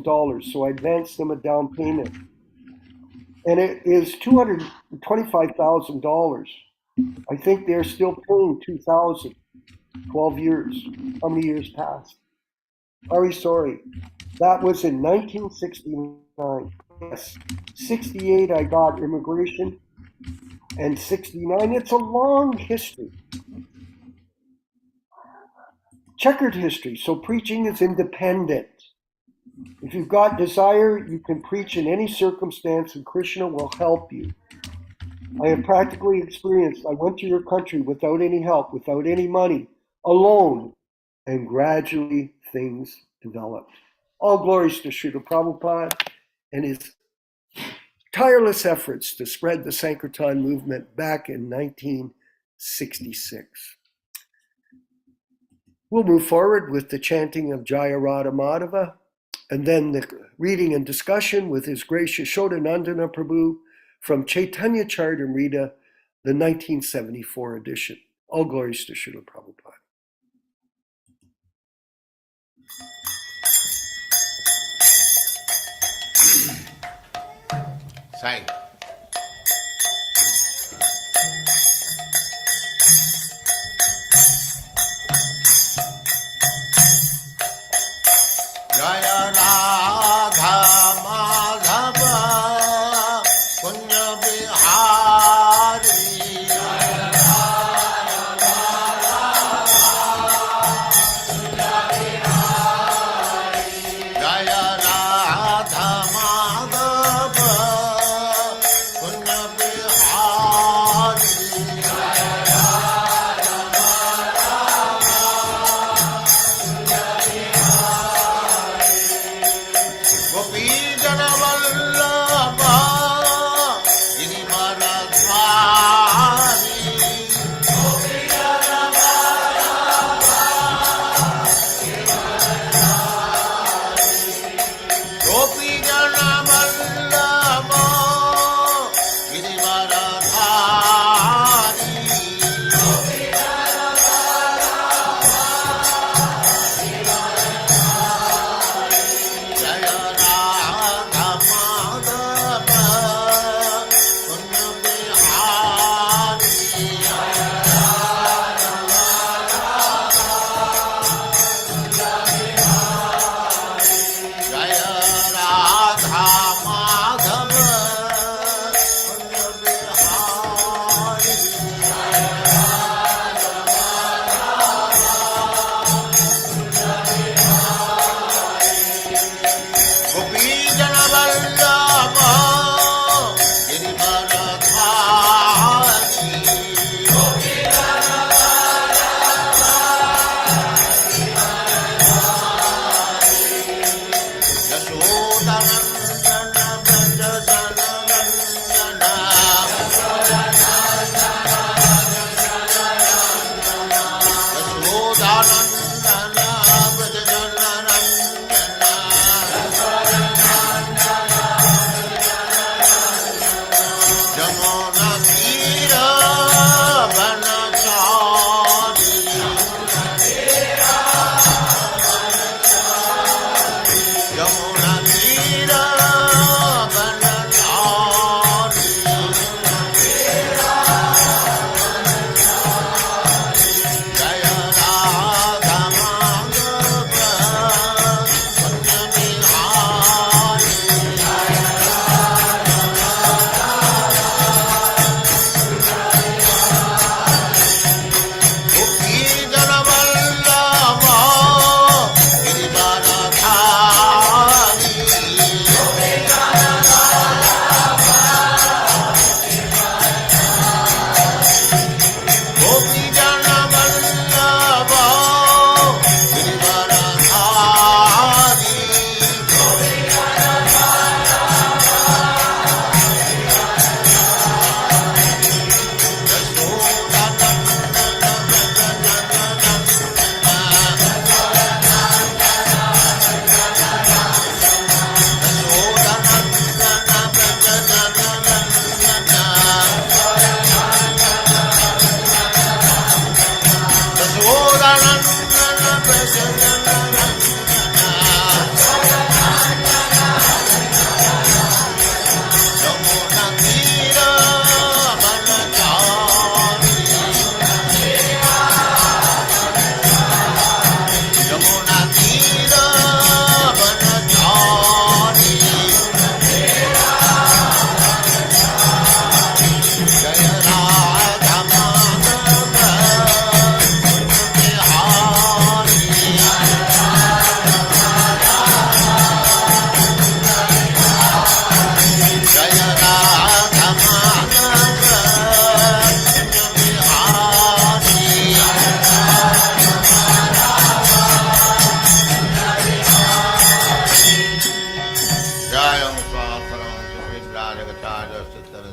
$200,000, so I advanced them a down payment. And it is $225,000. I think they're still paying $2,000. 12 years. How many years passed? Very sorry. That was in 1969. Yes. 68, I got immigration. And 69, it's a long history. Checkered history. So preaching is independent. If you've got desire, you can preach in any circumstance and Krishna will help you. I have practically experienced, I went to your country without any help, without any money, alone, and gradually things developed. All glories to Srila Prabhupada and his tireless efforts to spread the Sankirtan movement back in 1966. We'll move forward with the chanting of Jaya Radha Madhava, and then the reading and discussion with His Grace Yaśodā-nandana Prabhu from Caitanya-caritāmṛta, the 1974 edition. All glories to Srila Prabhupada. Sai. Jaya Radha Madhava Punya Bihari. Jaya Radha Madhava Punya Bihari. Gopi Jana Vallabha Girivaradhari. Gopi Jana Vallabha Girivaradhari. Jaya Radha Madhava Punya Bihari. Jaya Radha Madhava Punya Bihari. Gopi Jana Vallabha Girivaradhari. Yaśodā-nandana Braja Jana Nandana. Yaśodā-nandana Braja Jana Nandana. Jamuna Tira Vanachari. Jamuna Tira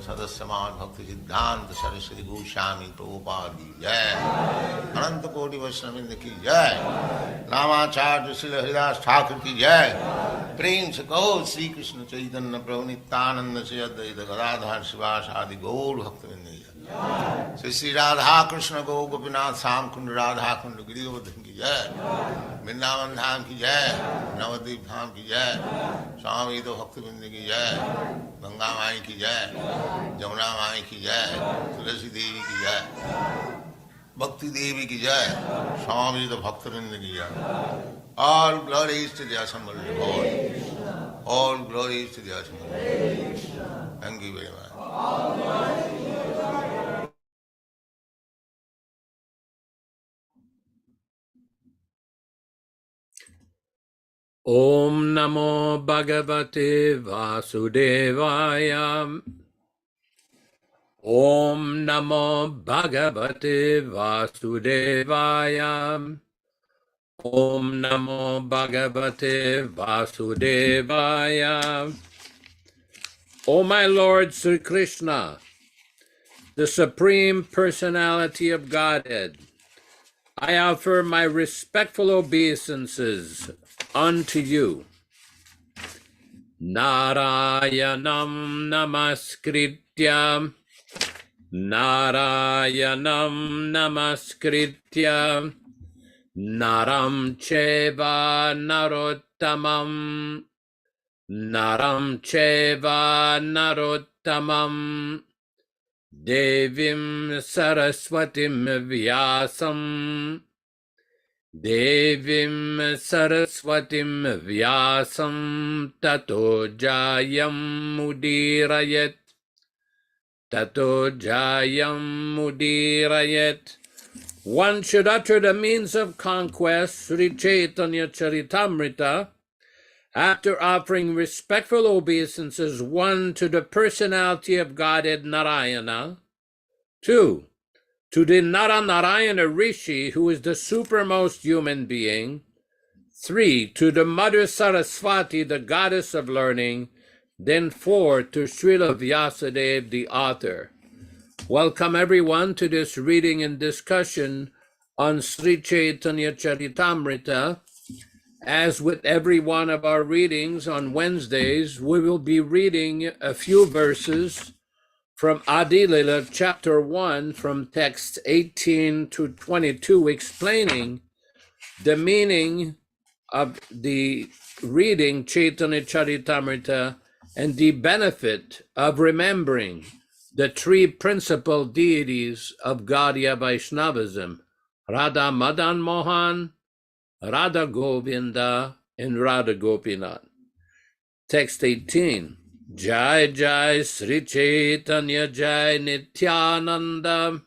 Sadasyaman Bhaktivedanta Swami Prabhupāda ki jai. Ananta Koti Vaishnavrinda ki jai. Namacharya Srila Haridas Thakur ki jai. Prem se Gaur Sri Krishna Chaitanya Prabhu Nityananda Sri Advaita Gadadhar Sivasadi Gaur Bhaktivinoda ki jai. Sri Radha Krishna Gaur Gopinath Sam Kund Radha Kund Giri Govardhan ki jai. Vrindavan Dham ki jai. Navadvip Dham ki jai. Swami Bhaktivinoda ki jai. Ganga Mai ki jai. Jamuna Mai ki jai. Tulasi Devi ki jai. Bhakti Devi ki jai. Swami Bhaktivinoda ki jai. All glories to the assembled Lord. All glories to the assembled Lord. Thank you very much. Om Namo Bhagavate Vasudevaya. Om Namo Bhagavate Vasudevaya. Om Namo Bhagavate Vasudevaya. O my Lord Sri Krishna, the Supreme Personality of Godhead, I offer my respectful obeisances unto you. Narayanam namaskritya, Narayanam namaskritya, Naram cheva narottamam, Naram cheva narottamam, Devim saraswatim vyasam, Devim saraswatim vyasam tato jayam mudirayat, tato jayam mudirayat. One should utter the means of conquest, Sri Caitanya-caritāmṛta, after offering respectful obeisances, 1 to the personality of Godhead Narayana, 2 to the Narayana Rishi, who is the supermost human being, 3 to the Mother Saraswati, the goddess of learning, then 4 to Srila Vyasadeva, the author. Welcome everyone to this reading and discussion on Sri Caitanya-caritāmṛta. As with every one of our readings on Wednesdays, we will be reading a few verses from Adi Lila, chapter 1, from text 18 to 22, explaining the meaning of the reading Caitanya-caritāmṛta and the benefit of remembering the 3 principal deities of Gaudiya Vaishnavism, Radha Madan Mohan, Radha Govinda, and Radha Gopinath. Text 18. Jai Jai Sri Chaitanya Jai Nityananda,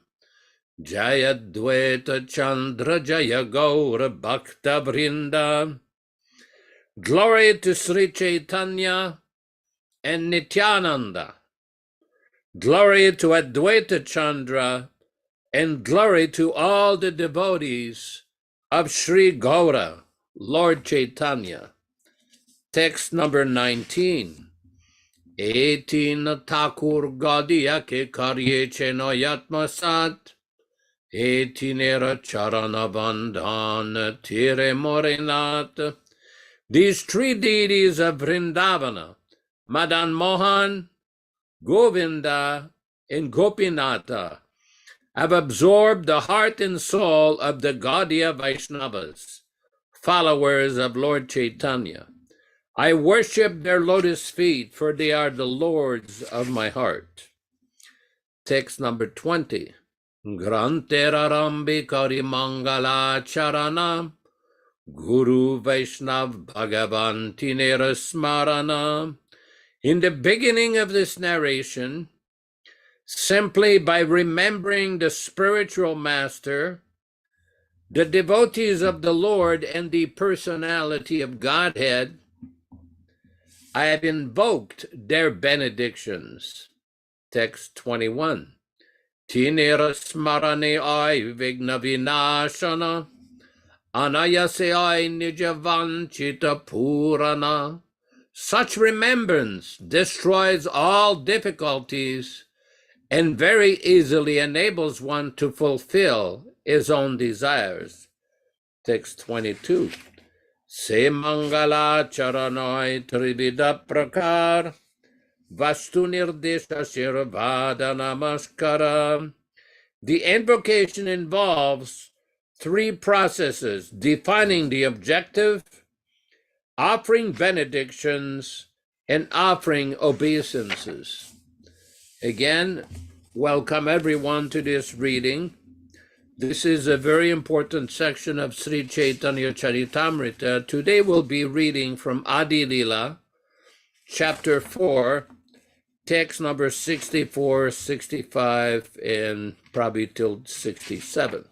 Jaya Dvaita Chandra Jaya Gaura Bhakta Vrinda. Glory to Sri Chaitanya and Nityananda. Glory to Advaita Chandra, and glory to all the devotees of Sri Gaura, Lord Chaitanya. Text number 19. 18 Thakur Gaudiya ke karye cheno yatma sat, 18 era charana bandhan tire morenat. These 3 deities of Vrindavana, Madan Mohan, Govinda, and Gopinatha, have absorbed the heart and soul of the Gaudiya Vaishnavas, followers of Lord Chaitanya. I worship their lotus feet, for they are the lords of my heart. Text number 20. Granterarambi Kari Mangala Charana, Guru Vaishnav Bhagavan Tinera Smarana. In the beginning of this narration, simply by remembering the spiritual master, the devotees of the Lord, and the personality of Godhead, I have invoked their benedictions. Text 21. Tinera smarane ai vigna vinashana, anayase ai nijavanchita purana. Such remembrance destroys all difficulties and very easily enables one to fulfill his own desires. Text 22. Se mangala charanoi trivida prakar vastu nirdesha shirvada namaskara. The invocation involves three processes: defining the objective, offering benedictions, and offering obeisances. Again, welcome everyone to this reading. This is a very important section of Sri Caitanya-caritāmṛta. Today we'll be reading from Adi Lila, chapter 4, text number 64, 65, and probably till 67.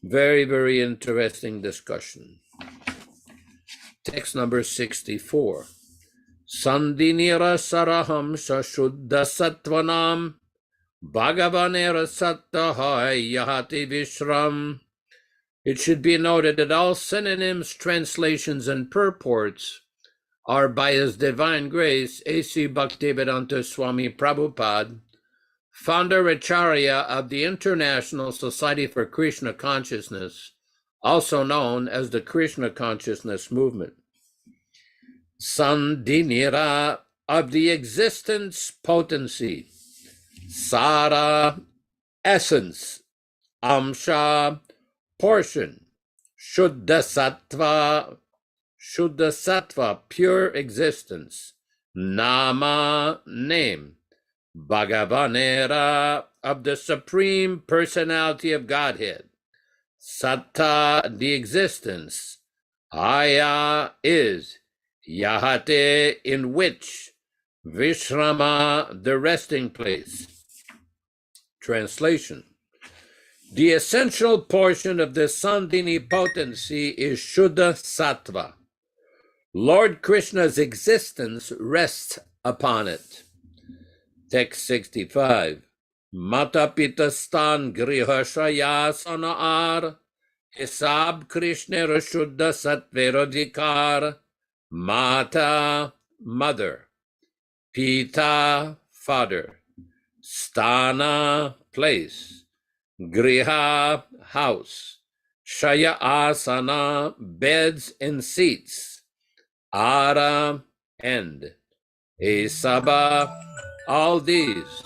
Very, very interesting discussion. Text number 64. Sandinira saraham sashuddha sattvanam Bhagavanera sattahai yahati vishram. It should be noted that all synonyms, translations, and purports are by His Divine Grace A.C. Bhaktivedanta Swami Prabhupāda, Founder-Ācārya of the International Society for Krishna Consciousness, also known as the Krishna Consciousness Movement. Sandinira, of the existence potency. Sara, essence. Amsha, portion. Shuddha sattva, pure existence. Nama, name. Bhagavanera, of the Supreme Personality of Godhead. Satta, the existence. Aya, is. Yahate, in which. Vishrama, the resting place. Translation. The essential portion of the Sandini potency is Shuddha Sattva. Lord Krishna's existence rests upon it. Text 65. Mata pita stan grihashaya sanaar hisab Krishna Shuddha Sattverodhikar. Mata, mother. Pita, father. Stana, place. Griha, house. Shaya asana, beds and seats. Ara, end. Esaba, all these.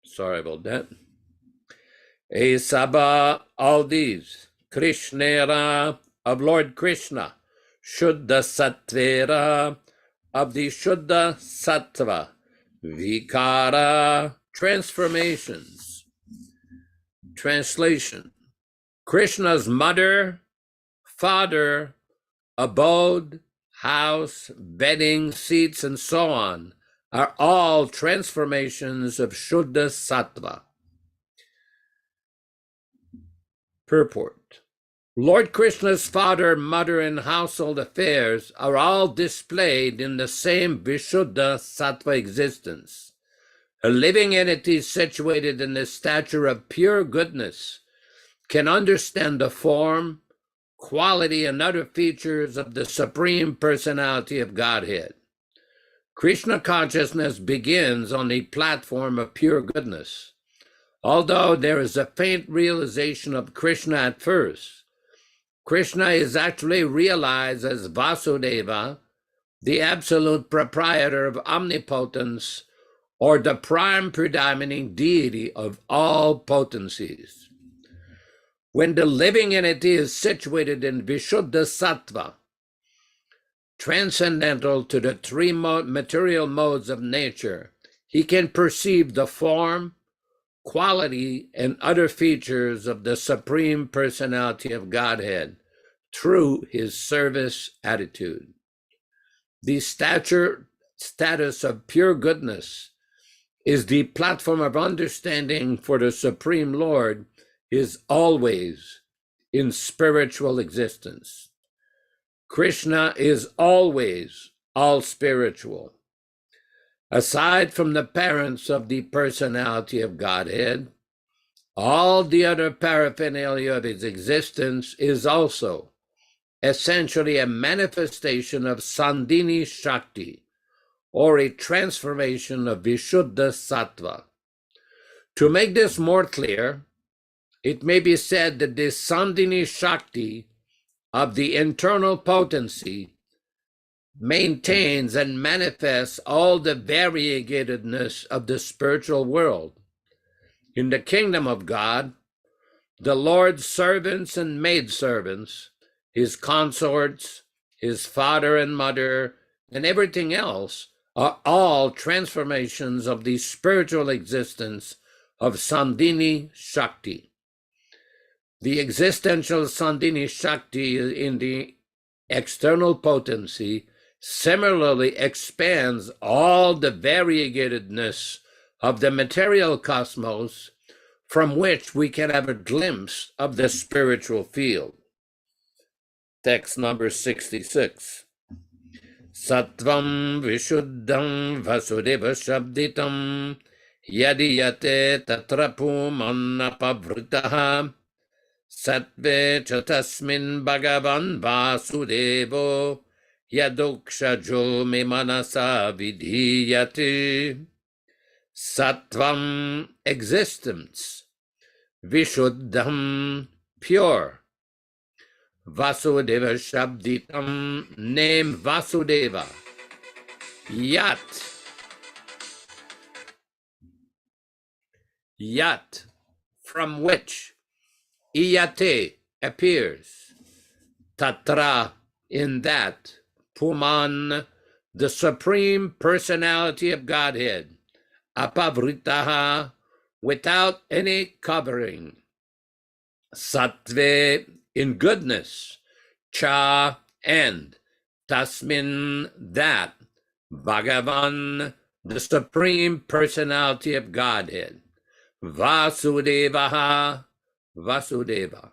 Sorry about that. Esaba, all these. Krishnera, of Lord Krishna. Shuddha Sattvera, of the Shuddha Sattva. Vikara, transformations. Translation. Krishna's mother, father, abode, house, bedding, seats, and so on are all transformations of Shuddha Sattva. Purport. Lord Krishna's father, mother, and household affairs are all displayed in the same Vishuddha Sattva existence. A living entity situated in the stature of pure goodness can understand the form, quality, and other features of the Supreme Personality of Godhead. Krishna consciousness begins on the platform of pure goodness. Although there is a faint realization of Krishna at first, Krishna is actually realized as Vasudeva, the absolute proprietor of omnipotence, or the prime predominating deity of all potencies. When the living entity is situated in Vishuddha Sattva, transcendental to the three material modes of nature, he can perceive the form, quality, and other features of the Supreme Personality of Godhead through his service attitude. The status of pure goodness is the platform of understanding for the Supreme Lord is always in spiritual existence. Krishna is always all spiritual. Aside from the parents of the personality of Godhead, all the other paraphernalia of his existence is also essentially a manifestation of Sandini Shakti, or a transformation of Vishuddha Sattva. To make this more clear, it may be said that this Sandini Shakti of the internal potency maintains and manifests all the variegatedness of the spiritual world. In the kingdom of God, the Lord's servants and maidservants, his consorts, his father and mother, and everything else are all transformations of the spiritual existence of Sandini Shakti. The existential Sandini Shakti in the external potency similarly expands all the variegatedness of the material cosmos, from which we can have a glimpse of the spiritual field. Text number 66. Sattvam vishuddham vasudeva shabditam yadiyate tatrapum annapavritaha sattve chatasmin bhagavan vasudevo yadukshajo me manasa vidhiyate. Sattvam, existence. Vishuddham, pure. Vasudeva Shabditam, name Vasudeva. Yat, from which. Iyate, appears. Tatra, in that. Puman, the Supreme Personality of Godhead. Apavritaha, without any covering. Sattve, in goodness. Cha, and. Tasmin, that. Bhagavan, the Supreme Personality of Godhead. Vasudevaha, Vasudeva.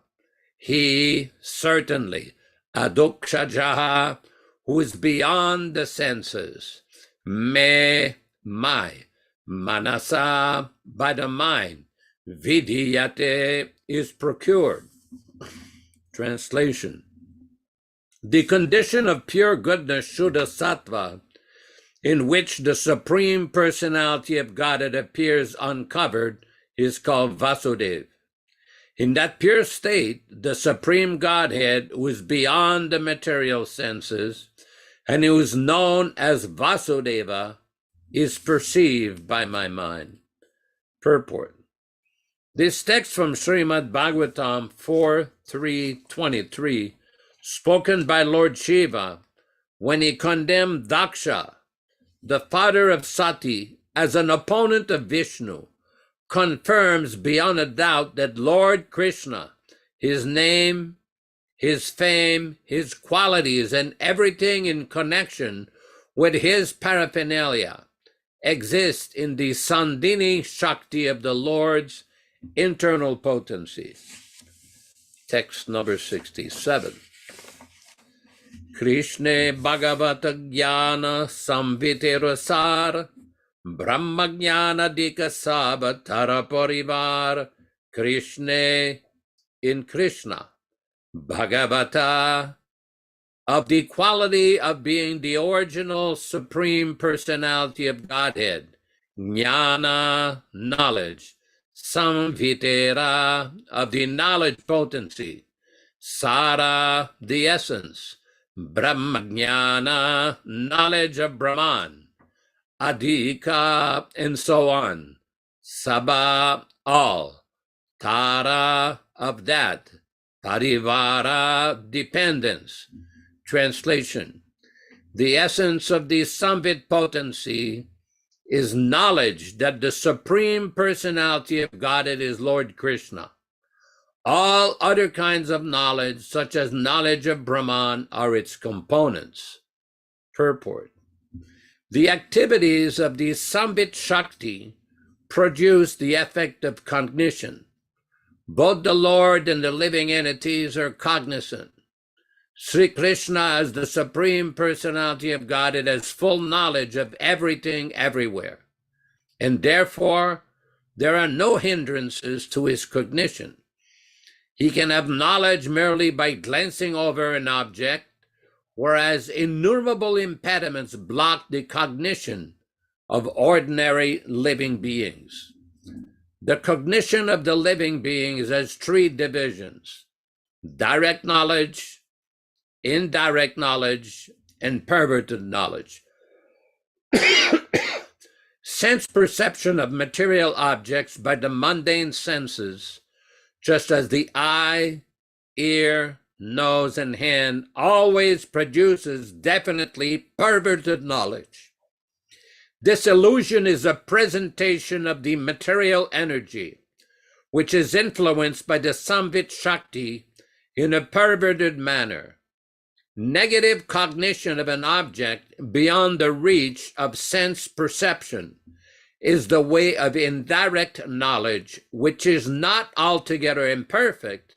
He, certainly. Adukshajaha, who is beyond the senses. Me, my. Manasa, by the mind. Vidhiyate, is procured. Translation. The condition of pure goodness, Shuddha Sattva, in which the Supreme Personality of Godhead appears uncovered, is called Vasudev. In that pure state, the Supreme Godhead, who is beyond the material senses, and who is known as Vasudeva, is perceived by my mind. Purport. This text from Srimad Bhagavatam 4.3.23, spoken by Lord Shiva when he condemned Daksha, the father of Sati, as an opponent of Vishnu, confirms beyond a doubt that Lord Krishna, his name, his fame, his qualities, and everything in connection with his paraphernalia exist in the Sandini Shakti of the Lord's internal potency. Text number 67. Krishna Bhagavata Jnana Samviterasar Brahma Jnana Dikasaba Tara Parivar Krishna, in Krishna Bhagavata, of the quality of being the original Supreme Personality of Godhead. Jnana, knowledge. Samvitera, of the knowledge potency. Sara, the essence. Brahmajnana, knowledge of Brahman. Adhika, and so on. Sabha, all. Tara, of that. Parivara, dependence. Translation. The essence of the Samvit potency is knowledge that the Supreme Personality of Godhead is Lord Krishna. All other kinds of knowledge, such as knowledge of Brahman, are its components. Purport. The activities of the Samvit Shakti produce the effect of cognition. Both the Lord and the living entities are cognizant. Sri Krishna, as the Supreme Personality of Godhead, has full knowledge of everything everywhere, and therefore there are no hindrances to his cognition. He can have knowledge merely by glancing over an object, whereas innumerable impediments block the cognition of ordinary living beings. The cognition of the living beings has three divisions: direct knowledge, indirect knowledge, and perverted knowledge. Sense perception of material objects by the mundane senses, just as the eye, ear, nose, and hand, always produces definitely perverted knowledge. This illusion is a presentation of the material energy, which is influenced by the Samvit Shakti in a perverted manner. Negative cognition of an object beyond the reach of sense perception is the way of indirect knowledge, which is not altogether imperfect,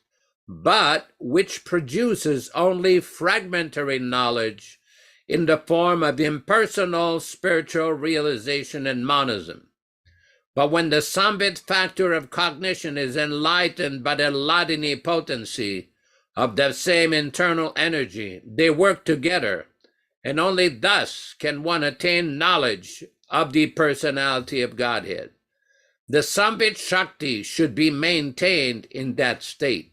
but which produces only fragmentary knowledge in the form of impersonal spiritual realization and monism. But when the Samvit factor of cognition is enlightened by the Hladini potency of the same internal energy, they work together, and only thus can one attain knowledge of the personality of Godhead. The Samvit Shakti should be maintained in that state.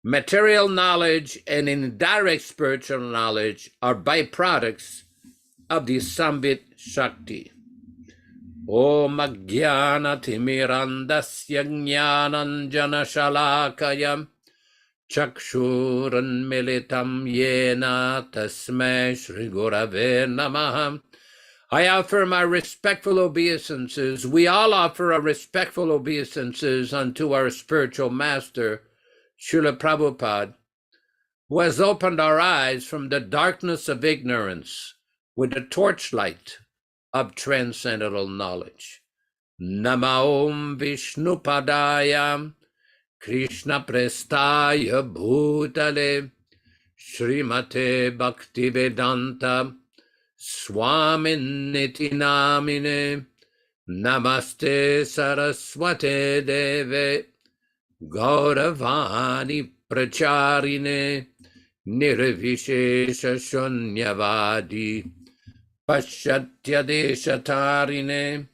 Material knowledge and indirect spiritual knowledge are byproducts of the Samvit Shakti. Om Ajnana Timirandasya Jnananjana Shalakaya Chakshuran Militam Yena Tasmai Shri Gurave Namaha. I offer my respectful obeisances. We all offer our respectful obeisances unto our spiritual master, Srila Prabhupada, who has opened our eyes from the darkness of ignorance with the torchlight of transcendental knowledge. Nama Om Vishnupadaya Krishna Prestaya Bhutale Srimate Bhaktivedanta Swami Namine Namaste Saraswate Deve Gauravani Pracharine Nirvishesha Shunyavadi Paschatya Deshatarine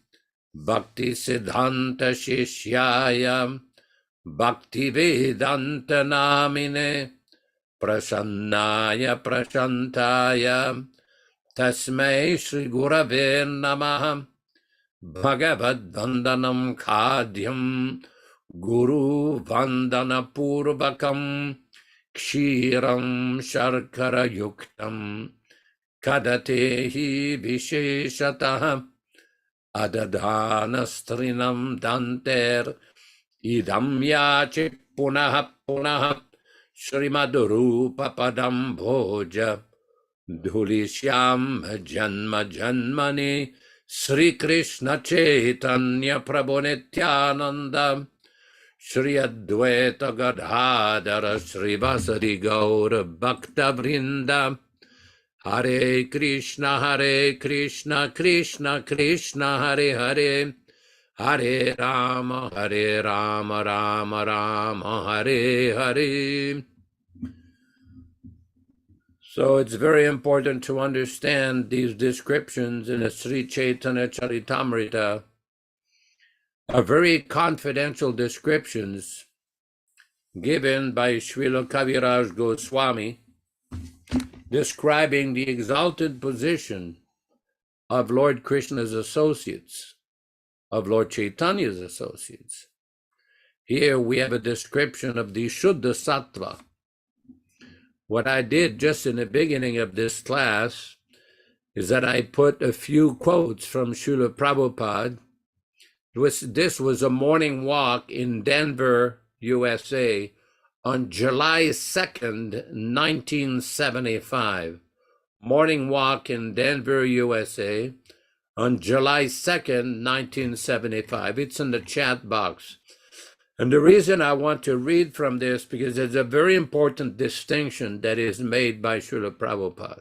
Bhakti Siddhanta Shishyaya Bhaktivedanta Namine Prasannaya Prashantaya Tasmai Shri Gurave Namaha. Bhagavad Vandanam Khadyam Guru Vandana Purvakam Kshiram Sharkara Yuktam Kadatehi Visheshataha Adadhanastrinam Danter Idam Yache Punaha Punaha Srimadurupa Padam Bhoja Dhulishyam Janma Janmani Sri Krishna Chaitanya Prabhu Nityananda Shri Advaita Gadadhara Sri Vasari Gaura Bhakta Vrinda Hare Krishna Krishna Krishna Hare Hare Hare Rama Rama Rama Hare Hare. So it's very important to understand these descriptions in the Sri Caitanya-caritāmṛta are very confidential descriptions given by Srila Kaviraj Goswami, describing the exalted position of Lord Krishna's associates, of Lord Chaitanya's associates. Here we have a description of the Shuddha Sattva. What I did just in the beginning of this class is that I put a few quotes from Srila Prabhupada. This was a morning walk in Denver, USA, on July 2nd, 1975. Morning walk in Denver, USA, on July 2nd, 1975. It's in the chat box. And the reason I want to read from this, because there's a very important distinction that is made by Srila Prabhupada.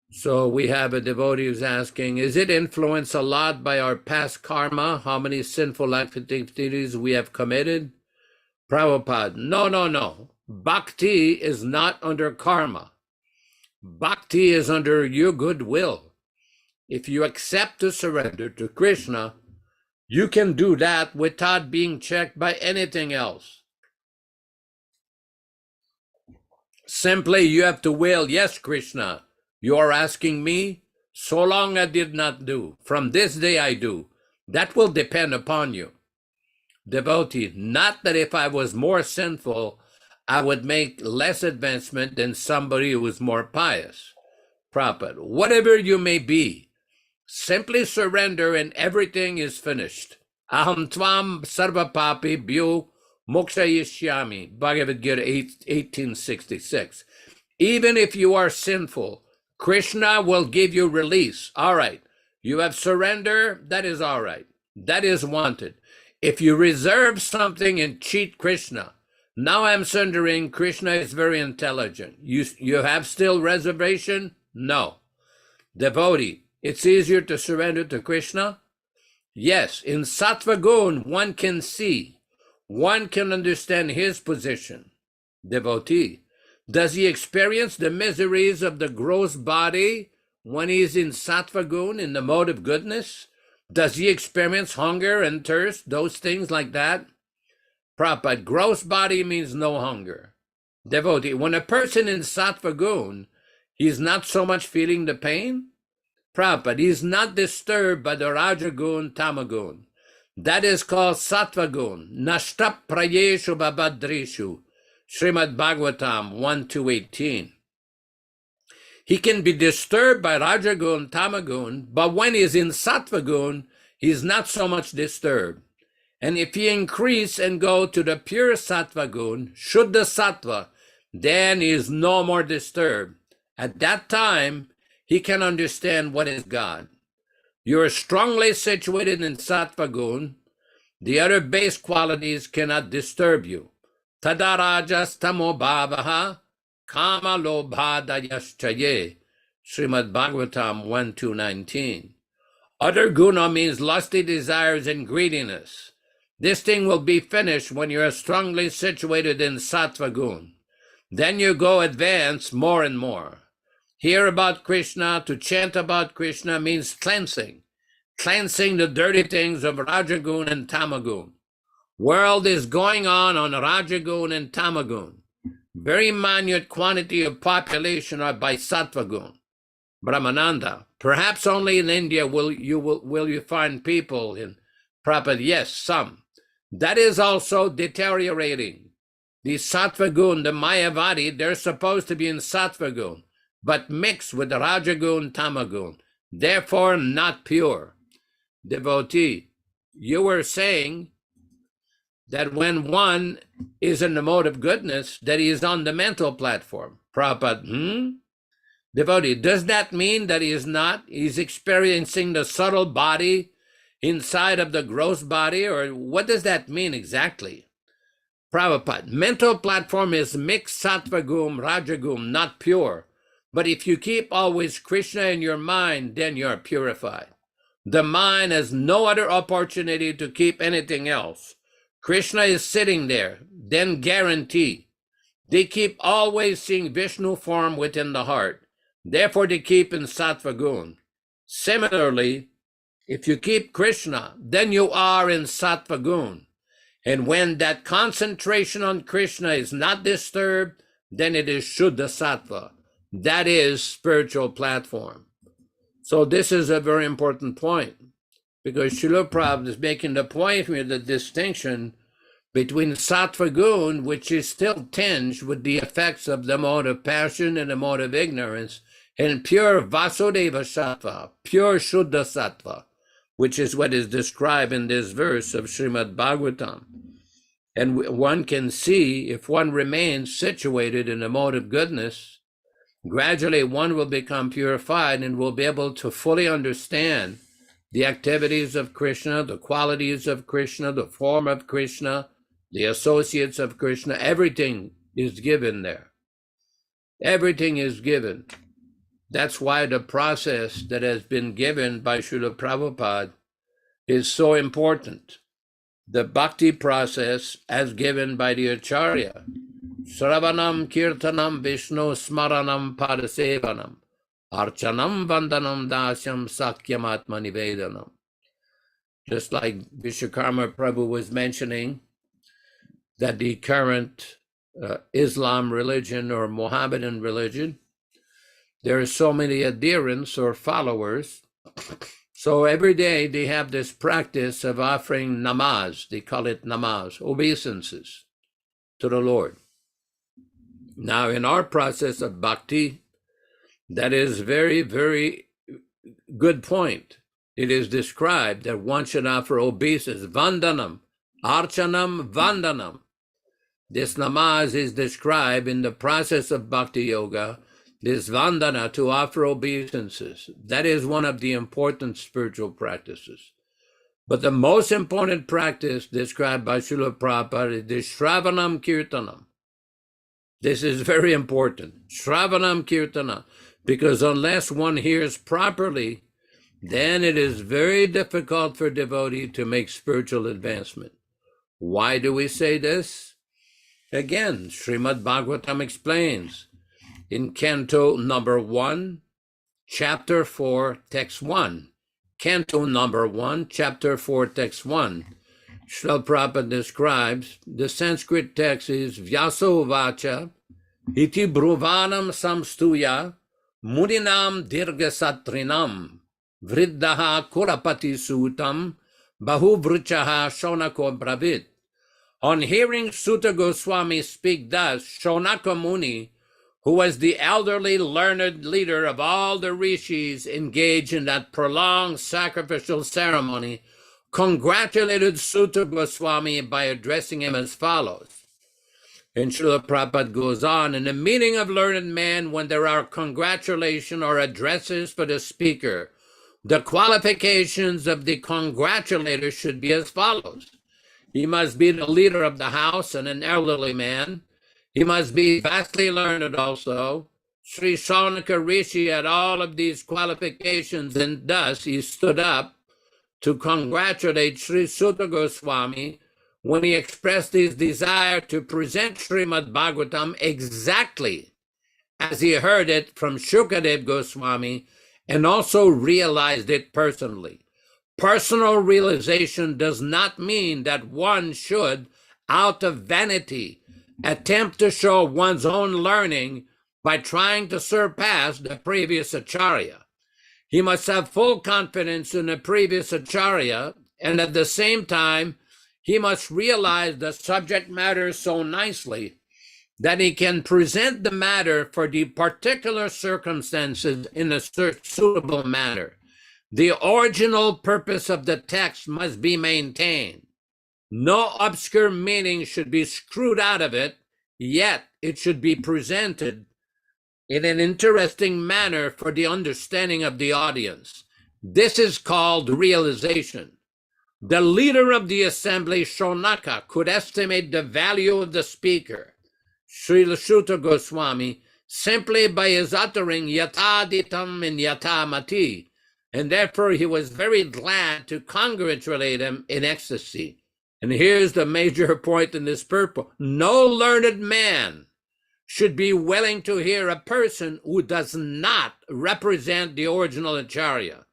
So we have a devotee who's asking, is it influenced a lot by our past karma, how many sinful activities we have committed? Prabhupada, no. Bhakti is not under karma. Bhakti is under your goodwill. If you accept to surrender to Krishna, you can do that without being checked by anything else. Simply, you have to will, yes, Krishna, you are asking me, so long I did not do. From this day I do. That will depend upon you. Devotee, not that if I was more sinful, I would make less advancement than somebody who was more pious. Prabhupada, whatever you may be, simply surrender and everything is finished. Aham tvam sarva papi bhyo mokshayishyami. Bhagavad Gita 1866. Even if you are sinful, Krishna will give you release. All right. You have surrender, that is all right. That is wanted. If you reserve something and cheat Krishna, now I'm surrendering, Krishna is very intelligent. You have still reservation? No. Devotee, it's easier to surrender to Krishna? Yes, in Sattva Gun, one can see, one can understand his position. Devotee, does he experience the miseries of the gross body when he's in Sattva Gun, in the mode of goodness? Does he experience hunger and thirst, those things like that? Prabhupada, gross body means no hunger. Devotee, when a person in Sattva Gun, he's not so much feeling the pain. Prabhupada, he's not disturbed by the Rajagun, Tamagun. That is called Sattva Gun. Nashtap prayeshu babadrishu. Srimad Bhagavatam 1-18. He can be disturbed by Rajagun, Tamagun, but when he's in Sattva Gun, he's not so much disturbed. And if he increase and go to the pure Sattva Gun, Shuddha Sattva, then he is no more disturbed. At that time, he can understand what is God. You are strongly situated in Sattva Gun. The other base qualities cannot disturb you. Tadarajas tamo bhavaha kama lobha dayaschaye. Srimad Bhagavatam 1-19. Other guna means lusty desires and greediness. This thing will be finished when you are strongly situated in Sattva Gun. Then you go advance more and more. Hear about Krishna, to chant about Krishna means cleansing. Cleansing the dirty things of Rajagun and Tamagun. World is going on Rajagun and Tamagun. Very minute quantity of population are by Sattva Gun. Brahmananda, perhaps only in India will you find people in Prabhupada. Yes, some. That is also deteriorating. The Sattva Gun, the Mayavadi, they're supposed to be in Sattva Gun, but mixed with the Rajagun, Tamagun, therefore not pure. Devotee, you were saying that when one is in the mode of goodness, that he is on the mental platform. Prabhupada, Devotee, does that mean that he is not? He's experiencing the subtle body inside of the gross body, or what does that mean exactly? Prabhupada, mental platform is mixed Sattva Gum, Rajagum, not pure. But if you keep always Krishna in your mind, then you're purified. The mind has no other opportunity to keep anything else. Krishna is sitting there, then guarantee. They keep always seeing Vishnu form within the heart. Therefore, they keep in Sattva Gun. Similarly, if you keep Krishna, then you are in Sattva Gun. And when that concentration on Krishna is not disturbed, then it is Shuddha Sattva. That is spiritual platform. So this is a very important point, because Srila Prabhupada is making the point here, the distinction between Sattva Gun, which is still tinged with the effects of the mode of passion and the mode of ignorance, and pure Vasudeva Sattva, pure Shuddha Sattva, which is what is described in this verse of Srimad Bhagavatam. And one can see, if one remains situated in the mode of goodness, gradually one will become purified and will be able to fully understand the activities of Krishna, the qualities of Krishna, the form of Krishna, the associates of Krishna. Everything is given there. Everything is given. That's why the process that has been given by Srila Prabhupada is so important. the bhakti process as given by the Acharya. Sravanam kirtanam Vishnu smaranam padasevanam archanam vandanam dasyam sakyam atma nivedanam. Just like Vishwakarma Prabhu was mentioning that the current Islam religion or Mohammedan religion, there are so many adherents or followers. So every day they have this practice of offering namaz, they call it namaz, obeisances to the Lord. Now in our process of bhakti, that is very, very good point. It is described that one should offer obeisances, vandanam, archanam, vandanam. This namaz is described in the process of bhakti yoga, this vandana, to offer obeisances. That is one of the important spiritual practices. But the most important practice described by Srila Prabhupada is the Shravanam Kirtanam. This is very important. Shravanam Kirtana, because unless one hears properly, then it is very difficult for devotee to make spiritual advancement. Why do we say this? Again, Srimad Bhagavatam explains in Canto number 1, Chapter 4, Text 1. Canto number 1, Chapter 4, Text 1. Srila Prabhupada describes, the Sanskrit text is Vyaso Vacha iti Bruvanam Samstuya Muninam Dirgasatrinam Vriddaha Kurapati Sutam Bahuvruchaha Shonako Bravit. On hearing Sutta Goswami speak thus, Shonaka Muni, who was the elderly learned leader of all the rishis engaged in that prolonged sacrificial ceremony, congratulated Sutta Goswami by addressing him as follows. And Srila Prabhupada goes on, in the meeting of learned man, when there are congratulations or addresses for the speaker, the qualifications of the congratulator should be as follows. He must be the leader of the house and an elderly man. He must be vastly learned also. Sri Shaunaka Rishi had all of these qualifications, and thus he stood up to congratulate Sri Sutta Goswami when he expressed his desire to present Srimad Bhagavatam exactly as he heard it from Shukadev Goswami and also realized it personally. Personal realization does not mean that one should, out of vanity, attempt to show one's own learning by trying to surpass the previous Acharya. He must have full confidence in the previous Acharya, and at the same time, he must realize the subject matter so nicely that he can present the matter for the particular circumstances in a suitable manner. The original purpose of the text must be maintained. No obscure meaning should be screwed out of it, yet it should be presented in an interesting manner for the understanding of the audience. This is called realization. The leader of the assembly, Shonaka, could estimate the value of the speaker, Srila Sutta Goswami, simply by his uttering yataditam and yatamati, and therefore he was very glad to congratulate him in ecstasy. And here's the major point in this purport. No learned man should be willing to hear a person who does not represent the original Acharya.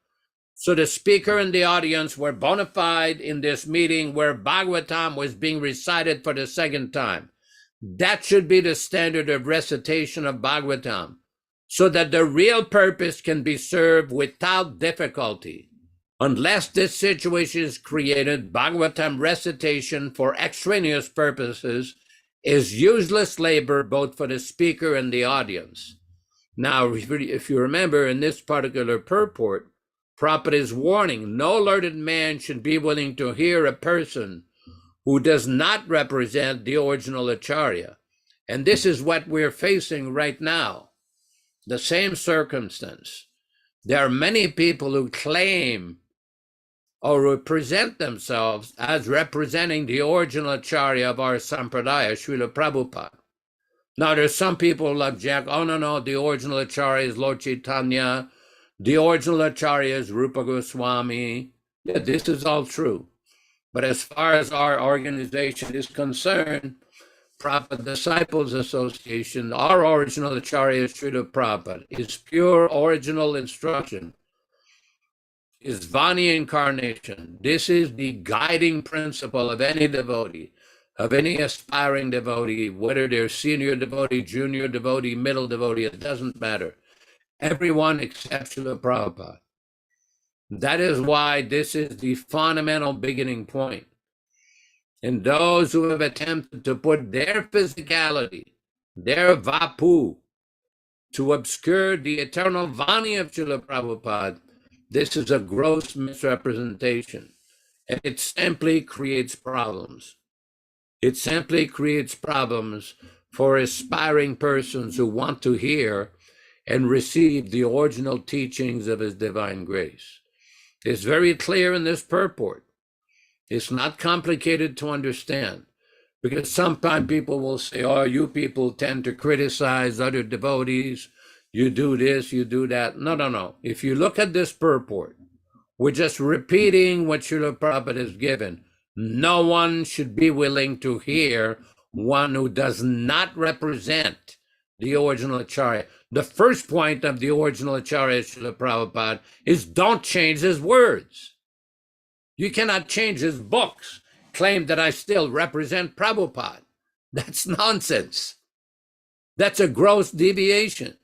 So the speaker and the audience were bona fide in this meeting where Bhagavatam was being recited for the second time. That should be the standard of recitation of Bhagavatam, so that the real purpose can be served without difficulty. Unless this situation is created, Bhagavatam recitation for extraneous purposes is useless labor both for the speaker and the audience. Now, if you remember in this particular purport, Prabhupada is warning, no learned man should be willing to hear a person who does not represent the original Acharya. And this is what we're facing right now, the same circumstance. There are many people who claim or represent themselves as representing the original Acharya of our Sampradaya, Srila Prabhupada. Now, there's some people who object, oh, no, the original Acharya is Lord Chaitanya, the original Acharya is Rupa Goswami. Yeah, this is all true. But as far as our organization is concerned, Prabhupada Disciples Association, our original Acharya Srila Prabhupada, is pure original instruction, is Vani incarnation. This is the guiding principle of any devotee, of any aspiring devotee, whether they're senior devotee, junior devotee, middle devotee, it doesn't matter. Everyone except Srila Prabhupada. That is why this is the fundamental beginning point. And those who have attempted to put their physicality, their vapu, to obscure the eternal Vani of Srila Prabhupada, this is a gross misrepresentation. And it simply creates problems. It simply creates problems for aspiring persons who want to hear and receive the original teachings of His Divine Grace. It's very clear in this purport. It's not complicated to understand, because sometimes people will say, oh, you people tend to criticize other devotees. You do this, you do that. No. If you look at this purport, we're just repeating what Srila Prabhupada has given. No one should be willing to hear one who does not represent the original Acharya. The first point of the original Acharya Srila Prabhupada is don't change his words. You cannot change his books, claim that I still represent Prabhupada. That's nonsense. That's a gross deviation.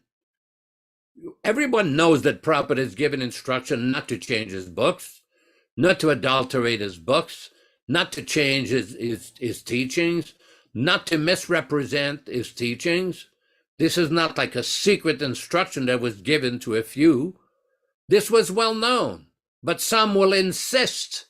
Everyone knows that Prabhupada has given instruction not to change his books, not to adulterate his books, not to change his teachings, not to misrepresent his teachings. This is not like a secret instruction that was given to a few. This was well known, but some will insist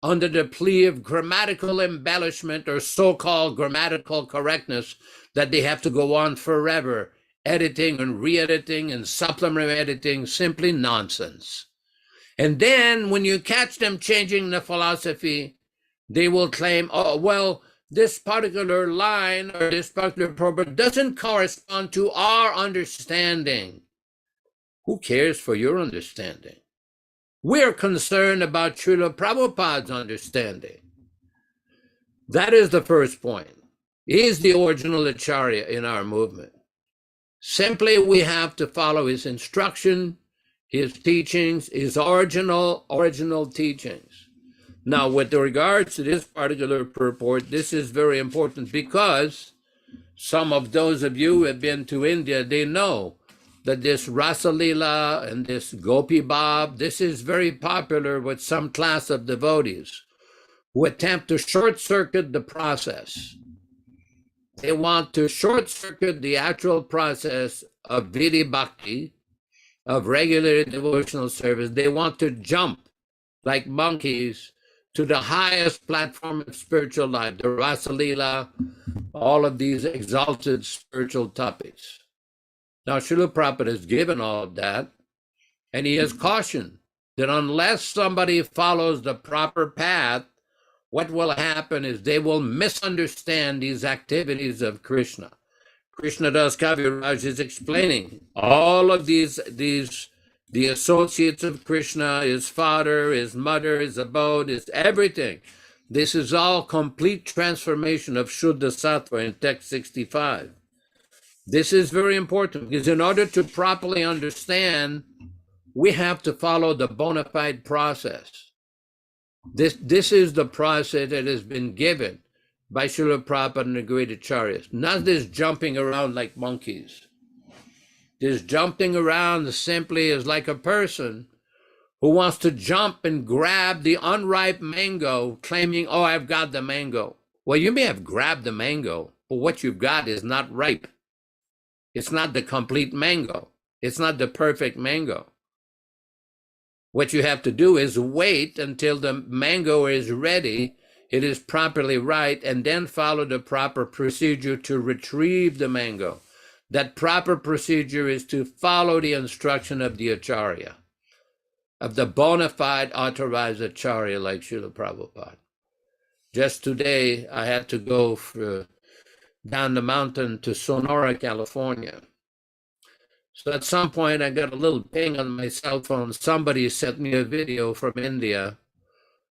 under the plea of grammatical embellishment or so-called grammatical correctness that they have to go on forever, editing and re-editing and supplementary editing, simply nonsense. And then when you catch them changing the philosophy, they will claim, oh, well, this particular line or this particular proverb doesn't correspond to our understanding. Who cares for your understanding? We're concerned about Srila Prabhupada's understanding. That is the first point. He is the original Acharya in our movement. Simply, we have to follow his instruction, his teachings, his original teachings. Now, with regards to this particular purport, this is very important because some of those of you who have been to India, they know that this Rasa Leela and this Gopi Bab, this is very popular with some class of devotees who attempt to short-circuit the process. They want to short-circuit the actual process of Vidi Bhakti, of regular devotional service. They want to jump like monkeys to the highest platform of spiritual life, the Rasa Leela, all of these exalted spiritual topics. Now, Srila Prabhupada has given all of that, and he has cautioned that unless somebody follows the proper path, what will happen is they will misunderstand these activities of Krishna. Krishna Das Kaviraj is explaining all of these, the associates of Krishna, his father, his mother, his abode, his everything. This is all complete transformation of Shuddha Sattva in text 65. This is very important because in order to properly understand, we have to follow the bona fide process. This is the process that has been given by Srila Prabhupada and the great Acharyas. Not this jumping around like monkeys. This jumping around simply is like a person who wants to jump and grab the unripe mango, claiming, oh, I've got the mango. Well, you may have grabbed the mango, but what you've got is not ripe. It's not the complete mango. It's not the perfect mango. What you have to do is wait until the mango is ready, it is properly ripe, and then follow the proper procedure to retrieve the mango. That proper procedure is to follow the instruction of the Acharya, of the bona fide authorized Acharya like Srila Prabhupada. Just today, I had to go down the mountain to Sonora, California. So at some point, I got a little ping on my cell phone. Somebody sent me a video from India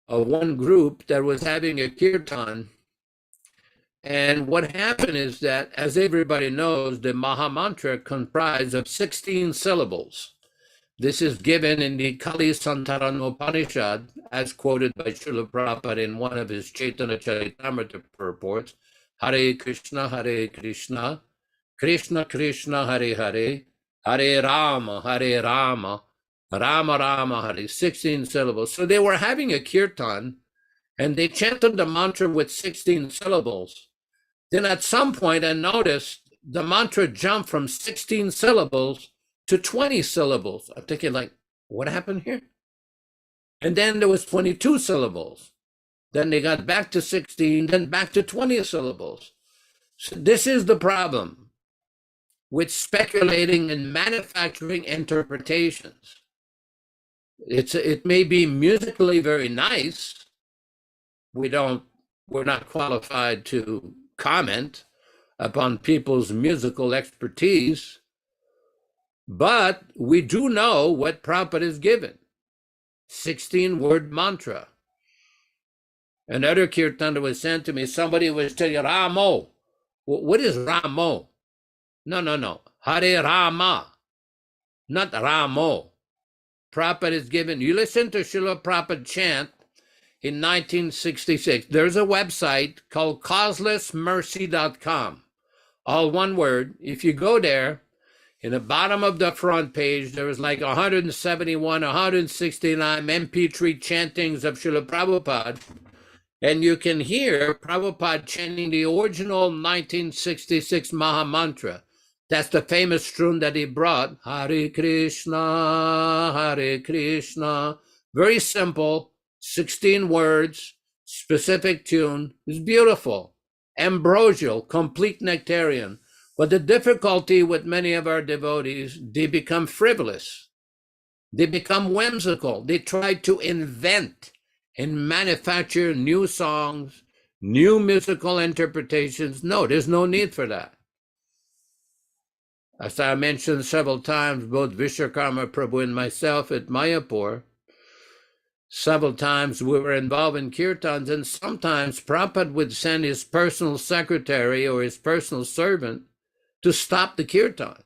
of one group that was having a kirtan. And what happened is that, as everybody knows, the Maha Mantra comprised of 16 syllables. This is given in the Kali Santarana Upanishad, as quoted by Srila Prabhupada in one of his Caitanya-caritāmṛta purports. Hare Krishna, Krishna Krishna, Hare Hare, Hare Rama, Rama Rama, Hare, 16 syllables. So they were having a kirtan, and they chanted the mantra with 16 syllables. Then at some point, I noticed the mantra jumped from 16 syllables to 20 syllables. I'm thinking, like, what happened here? And then there was 22 syllables. Then they got back to 16, then back to 20 syllables. So this is the problem with speculating and manufacturing interpretations. It may be musically very nice. We're not qualified to comment upon people's musical expertise, but we do know what Prabhupada is given. 16-word mantra. Another kirtan was sent to me. Somebody was telling Ramo. What is Ramo? No. Hare Rama, not Ramo. Prabhupada is given. You listen to Srila Prabhupada chant in 1966. There's a website called causelessmercy.com. All one word. If you go there, in the bottom of the front page, there was like 171, 169 MP3 chantings of Srila Prabhupada. And you can hear Prabhupada chanting the original 1966 Maha Mantra. That's the famous tune that he brought. Hare Krishna, Hare Krishna. Very simple, 16 words, specific tune. It's beautiful, ambrosial, complete nectarian. But the difficulty with many of our devotees, they become frivolous. They become whimsical. They try to invent and manufacture new songs, new musical interpretations. No, there's no need for that. As I mentioned several times, both Vishwakarma Prabhu and myself at Mayapur, several times we were involved in kirtans, and sometimes Prabhupada would send his personal secretary or his personal servant to stop the kirtan.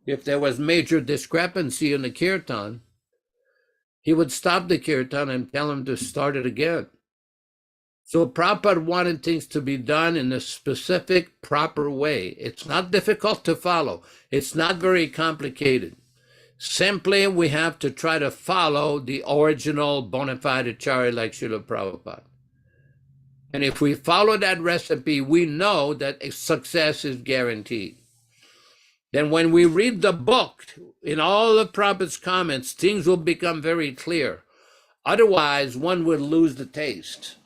If there was major discrepancy in the kirtan, he would stop the kirtan and tell him to start it again. So Prabhupada wanted things to be done in a specific, proper way. It's not difficult to follow. It's not very complicated. Simply, we have to try to follow the original bona fide Acharya like Srila Prabhupada. And if we follow that recipe, we know that success is guaranteed. Then when we read the book, in all of Prabhupada's comments, things will become very clear. Otherwise, one would lose the taste.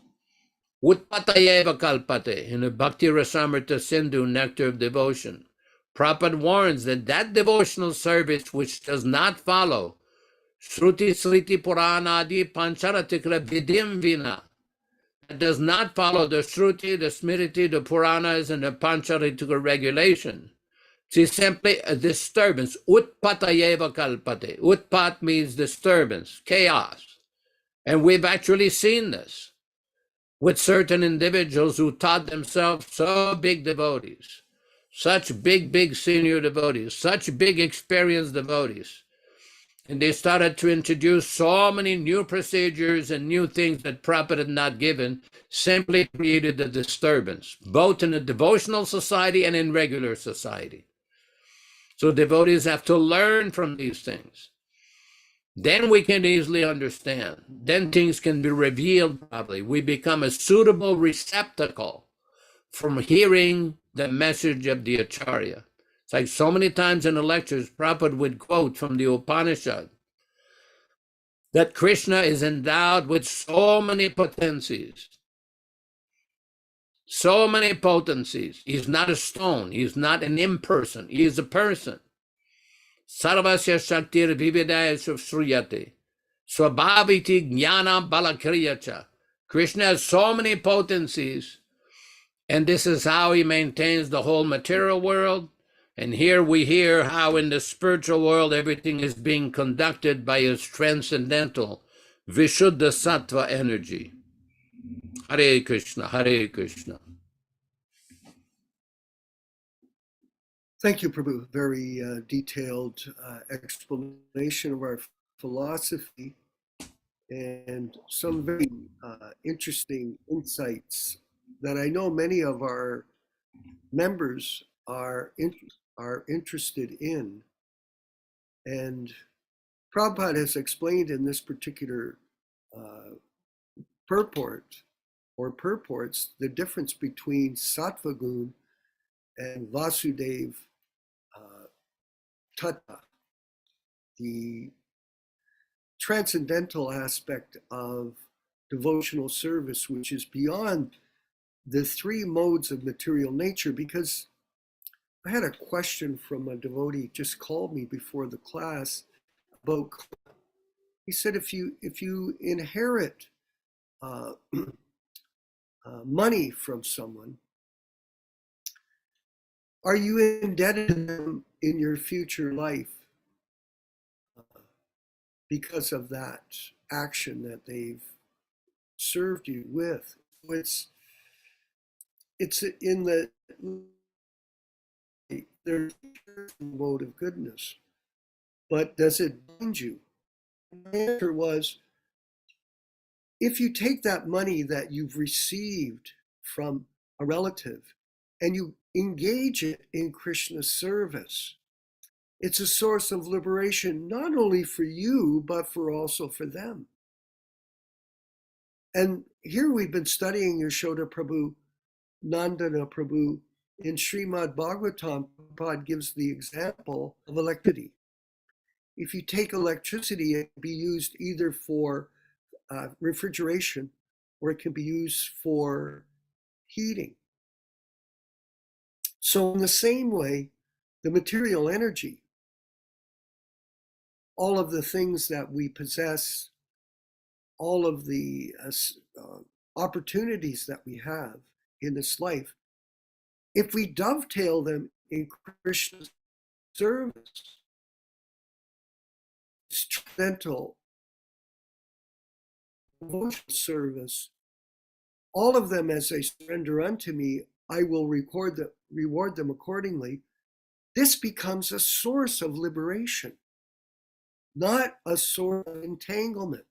Utpatayeva kalpate, in the Bhakti Rasamrita Sindhu, Nectar of Devotion. Prabhupada warns that devotional service which does not follow Shruti Smriti Purana Adi Pancharatikra Vidim Vina, that does not follow the Shruti, the Smriti, the Puranas, and the Pancharatika regulation. It's simply a disturbance. Utpatayeva kalpate. Utpat means disturbance, chaos. And we've actually seen this with certain individuals who taught themselves so big devotees, such big senior devotees, such big experienced devotees. And they started to introduce so many new procedures and new things that Prabhupada had not given, simply created a disturbance, both in a devotional society and in regular society. So devotees have to learn from these things. Then we can easily understand. Then things can be revealed properly. We become a suitable receptacle from hearing the message of the Acharya. It's like so many times in the lectures, Prabhupada would quote from the Upanishad that Krishna is endowed with so many potencies. So many potencies. He's not a stone. He's not an imperson. He is a person. Sarvasya Shaktir Vividaya Shriyate. Swabhaviti Jnana Balakriyacha. Krishna has so many potencies, and this is how he maintains the whole material world. And here we hear how in the spiritual world everything is being conducted by his transcendental, Vishuddha Sattva energy. Hare Krishna, Hare Krishna. Thank you, Prabhu. Very detailed explanation of our philosophy and some very interesting insights that I know many of our members are interested in. And Prabhupada has explained in this particular purport or purports the difference between Sattva Gun and Vasudeva Tattva, the transcendental aspect of devotional service, which is beyond the three modes of material nature. Because I had a question from a devotee just called me before the class about, he said, if you inherit money from someone, are you indebted to them in your future life because of that action that they've served you with? It's in the their mode of goodness, but does it bind you? The answer was, if you take that money that you've received from a relative and you engage it in Krishna's service, it's a source of liberation, not only for you, but also for them. And here we've been studying Yaśodā-nandana Prabhu. In Srimad Bhagavatam, Prabhupada gives the example of electricity. If you take electricity, it can be used either for refrigeration, or it can be used for heating. So in the same way, the material energy, all of the things that we possess, all of the opportunities that we have in this life, if we dovetail them in Krishna's service, it's transcendental devotional service, all of them as they surrender unto me, I will reward them accordingly. This becomes a source of liberation, not a source of entanglement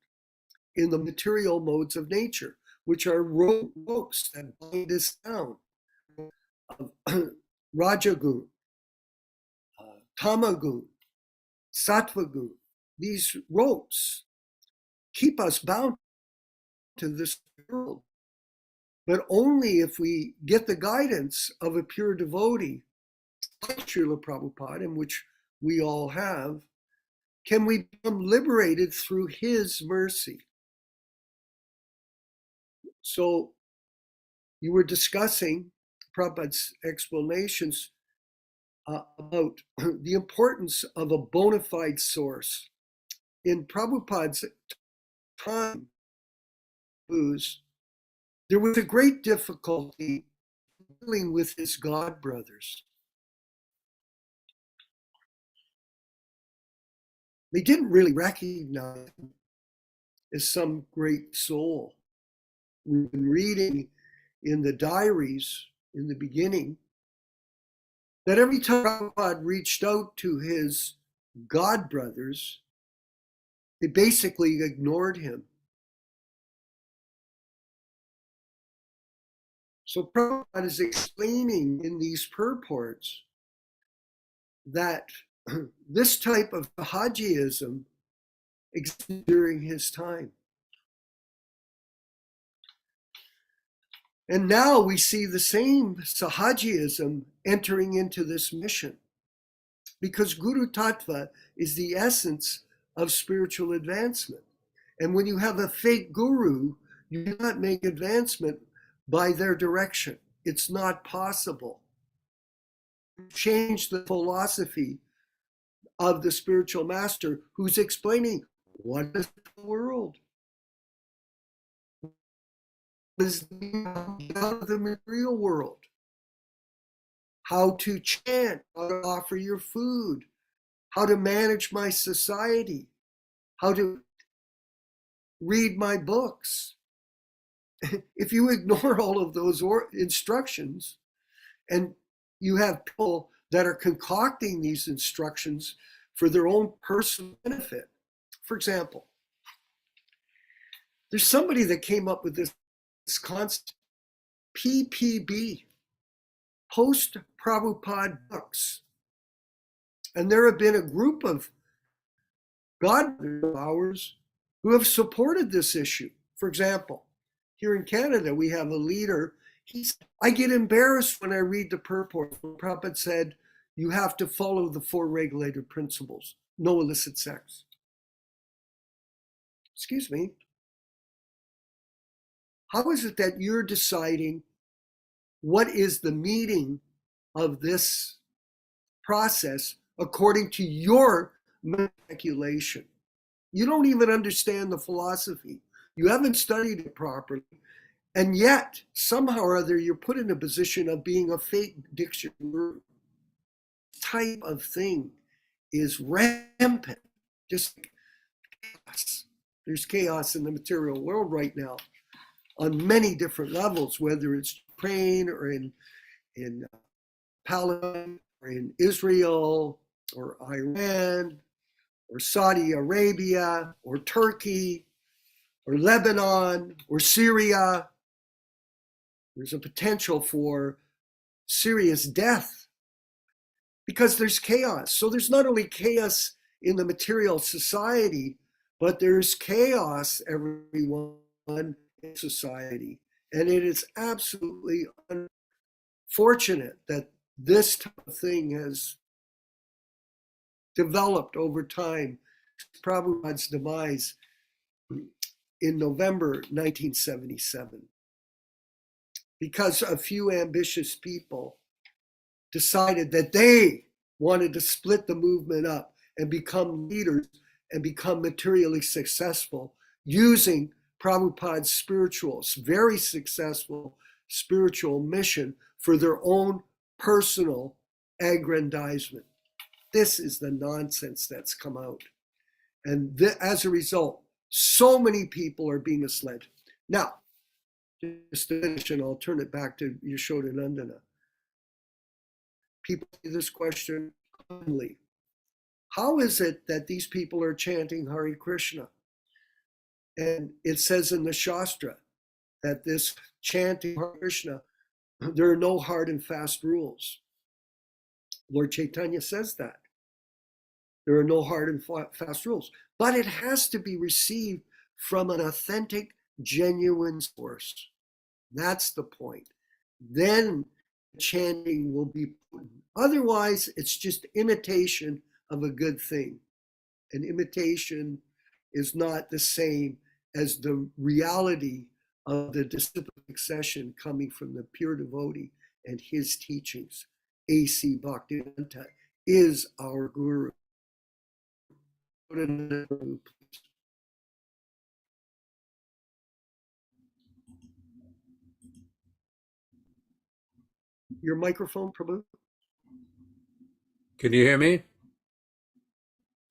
in the material modes of nature, which are ropes that bind us down. Rajagun, Tamagun, Sattvagun, these ropes keep us bound to this world, but only if we get the guidance of a pure devotee, like Srila Prabhupada, in which we all have, can we become liberated through his mercy. So you were discussing Prabhupada's explanations about the importance of a bona fide source. In Prabhupada's time, there was a great difficulty dealing with his god brothers. They didn't really recognize him as some great soul. We've been reading in the diaries in the beginning that every time Prabhupada reached out to his god brothers, they basically ignored him. So Prabhupada is explaining in these purports that this type of Sahajiism existed during his time. And now we see the same Sahajiism entering into this mission, because Guru Tattva is the essence of spiritual advancement. And when you have a fake guru, you cannot make advancement by their direction. It's not possible. Change the philosophy of the spiritual master who's explaining what is the world, what is out of the material world, how to chant, how to offer your food, how to manage my society, how to read my books. If you ignore all of those instructions, and you have people that are concocting these instructions for their own personal benefit. For example, there's somebody that came up with this concept, PPB, post-Prabhupada books. And there have been a group of godbrothers of ours who have supported this issue. For example, here in Canada, we have a leader. I get embarrassed when I read the purport. Prabhupada said, you have to follow the 4 regulated principles. No illicit sex. Excuse me. How is it that you're deciding what is the meaning of this process according to your speculation? You don't even understand the philosophy. You haven't studied it properly. And yet, somehow or other, you're put in a position of being a fake dictionary. Type of thing is rampant. Just chaos. There's chaos in the material world right now on many different levels, whether it's Ukraine or in Palestine or in Israel or Iran or Saudi Arabia or Turkey or Lebanon or Syria. There's a potential for serious death because there's chaos. So there's not only chaos in the material society, but there's chaos, everyone, in society. And it is absolutely unfortunate that this type of thing has developed over time. Prabhupada's demise in November 1977. Because a few ambitious people decided that they wanted to split the movement up and become leaders and become materially successful using Prabhupada's very successful spiritual mission for their own personal aggrandizement. This is the nonsense that's come out. And as a result, so many people are being misled. Now, just to finish, and I'll turn it back to Yaśodā-nandana. People see this question commonly. How is it that these people are chanting Hare Krishna? And it says in the Shastra that this chanting Hare Krishna, there are no hard and fast rules. Lord Chaitanya says that. There are no hard and fast rules. But it has to be received from an authentic, genuine source. That's the point. Then chanting will be potent. Otherwise, it's just imitation of a good thing. And imitation is not the same as the reality of the disciplic succession coming from the pure devotee and his teachings. A.C. Bhaktivedanta is our guru. Your microphone, Prabhu? Can you hear me?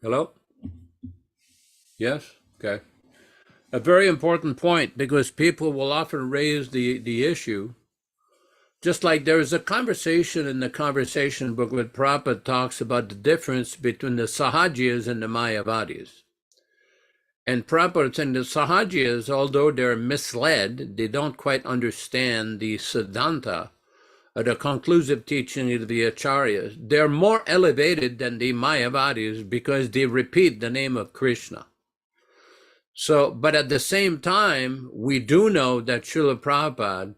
Hello? Yes? Okay. A very important point, because people will often raise the issue. Just like there is a conversation in the conversation book where Prabhupada talks about the difference between the Sahajiyas and the Mayavadis. And Prabhupada saying the Sahajiyas, although they're misled, they don't quite understand the Siddhanta, or the conclusive teaching of the Acharyas. They're more elevated than the Mayavadis because they repeat the name of Krishna. So, but at the same time, we do know that Srila Prabhupada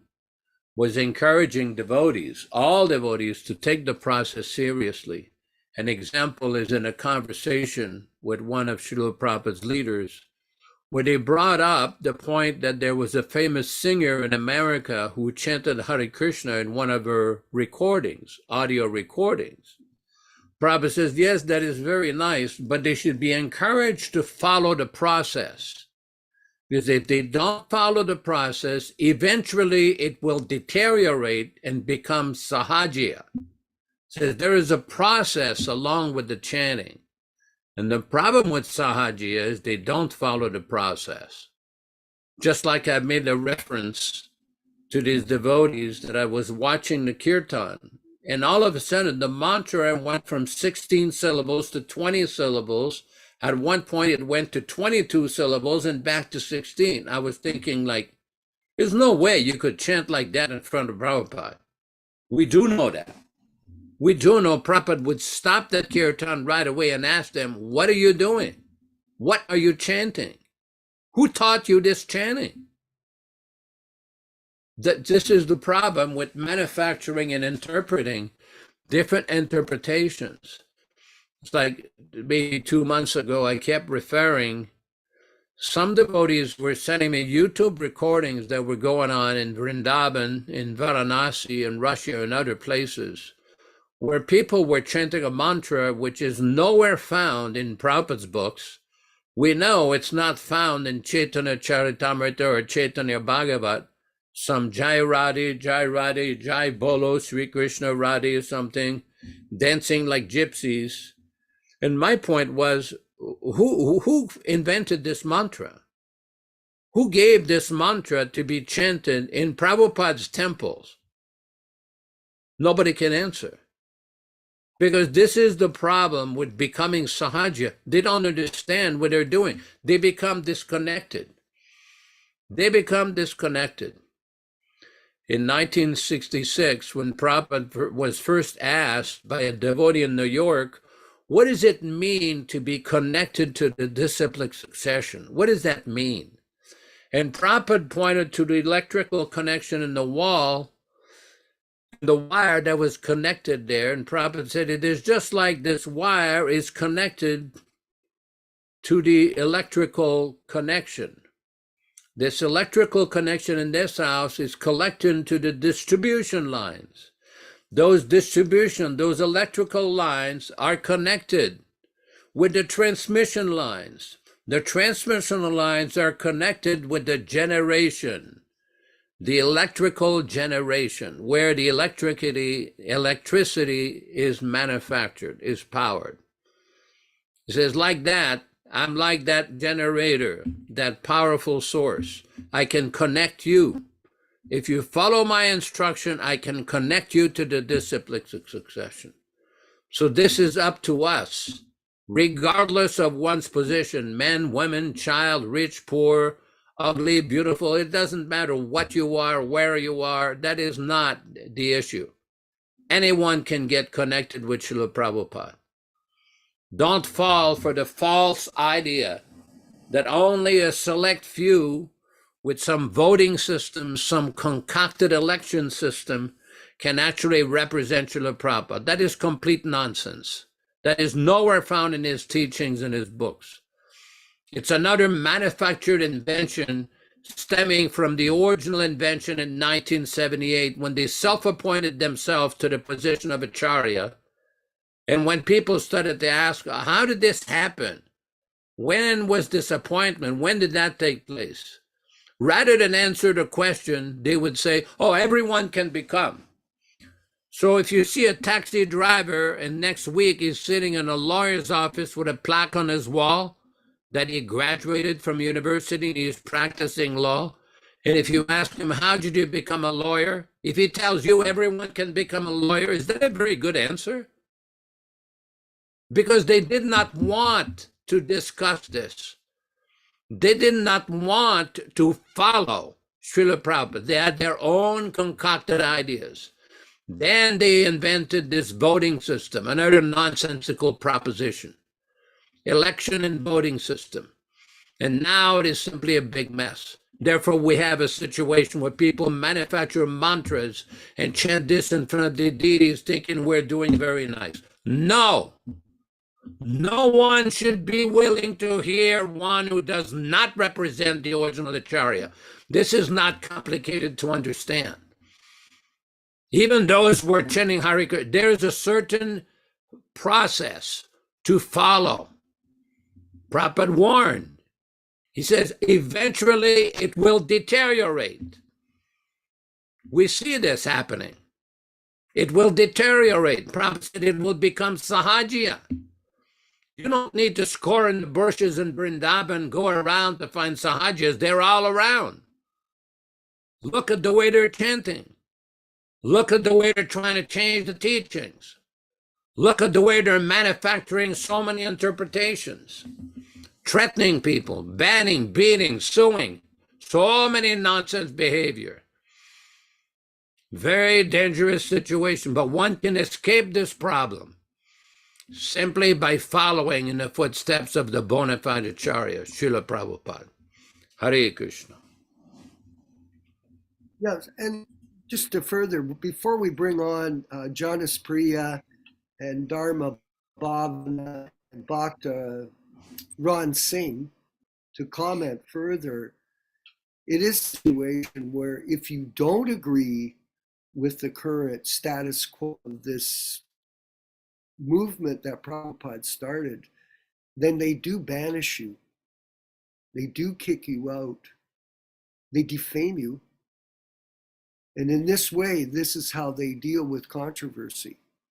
was encouraging devotees, all devotees, to take the process seriously. An example is in a conversation with one of Srila Prabhupada's leaders, where they brought up the point that there was a famous singer in America who chanted Hare Krishna in one of her recordings, audio recordings. Prabhupada says, yes, that is very nice, but they should be encouraged to follow the process. Because if they don't follow the process, eventually it will deteriorate and become sahajiya. Says there is a process along with the chanting. And the problem with sahajiya is they don't follow the process. Just like I made a reference to these devotees that I was watching the kirtan, and all of a sudden the mantra went from 16 syllables to 20 syllables. At one point it went to 22 syllables and back to 16. I was thinking, like, there's no way you could chant like that in front of Prabhupada. We do know that. We do know Prabhupada would stop the kirtan right away and ask them, what are you doing? What are you chanting? Who taught you this chanting? This is the problem with manufacturing and interpreting different interpretations. It's like maybe 2 months ago, I kept referring, some devotees were sending me YouTube recordings that were going on in Vrindavan, in Varanasi, in Russia, and other places, where people were chanting a mantra which is nowhere found in Prabhupada's books. We know it's not found in Caitanya-caritāmṛta or Chaitanya Bhagavat. Some Jai Radhe, Jai Bolo, Sri Krishna Radhe, something, dancing like gypsies. And my point was, who invented this mantra? Who gave this mantra to be chanted in Prabhupada's temples? Nobody can answer. Because this is the problem with becoming sahaja. They don't understand what they're doing. They become disconnected. They become disconnected. In 1966, when Prabhupada was first asked by a devotee in New York, what does it mean to be connected to the disciplic succession? What does that mean? And Prabhupada pointed to the electrical connection in the wall, the wire that was connected there, and Prabhupada said it is just like this wire is connected to the electrical connection. This electrical connection in this house is connected to the distribution lines. Those electrical lines are connected with the transmission lines. The transmission lines are connected with the generation, the electrical generation, where the electricity is manufactured, is powered. It says, like that, I'm like that generator, that powerful source. I can connect you. If you follow my instruction, I can connect you to the disciplic succession. So this is up to us, regardless of one's position, men, women, child, rich, poor, ugly, beautiful. It doesn't matter what you are, where you are. That is not the issue. Anyone can get connected with Srila Prabhupada. Don't fall for the false idea that only a select few with some voting system, some concocted election system can actually represent Srila Prabhupada. That is complete nonsense. That is nowhere found in his teachings and his books. It's another manufactured invention stemming from the original invention in 1978 when they self-appointed themselves to the position of Acharya. And when people started to ask, how did this happen? When was this appointment? When did that take place? Rather than answer the question, they would say, oh, everyone can become. So if you see a taxi driver and next week he's sitting in a lawyer's office with a plaque on his wall that he graduated from university and he's practicing law, and if you ask him, how did you become a lawyer? If he tells you everyone can become a lawyer, is that a very good answer? Because they did not want to discuss this. They did not want to follow Srila Prabhupada. They had their own concocted ideas. Then they invented this voting system, another nonsensical proposition. Election and voting system. And now it is simply a big mess. Therefore, we have a situation where people manufacture mantras and chant this in front of the deities thinking we're doing very nice. No. No one should be willing to hear one who does not represent the original Acharya. This is not complicated to understand. Even those who are chanting Hare Krishna, there is a certain process to follow. Prabhupada warned. He says, eventually it will deteriorate. We see this happening. It will deteriorate. Prabhupada said it will become sahaja. You don't need to score in the bushes in Vrindavan, go around to find sahajas. They're all around. Look at the way they're chanting. Look at the way they're trying to change the teachings. Look at the way they're manufacturing so many interpretations, threatening people, banning, beating, suing, so many nonsense behavior. Very dangerous situation, but one can escape this problem simply by following in the footsteps of the bona fide Acharya, Srila Prabhupada. Hare Krishna. Yes, and just to further, before we bring on Jonas Priya and Dharma Bhavana and Bhakta Ron Singh to comment further, it is a situation where if you don't agree with the current status quo of this movement that Prabhupada started, then they do banish you. They do kick you out. They defame you. And in this way, this is how they deal with controversy.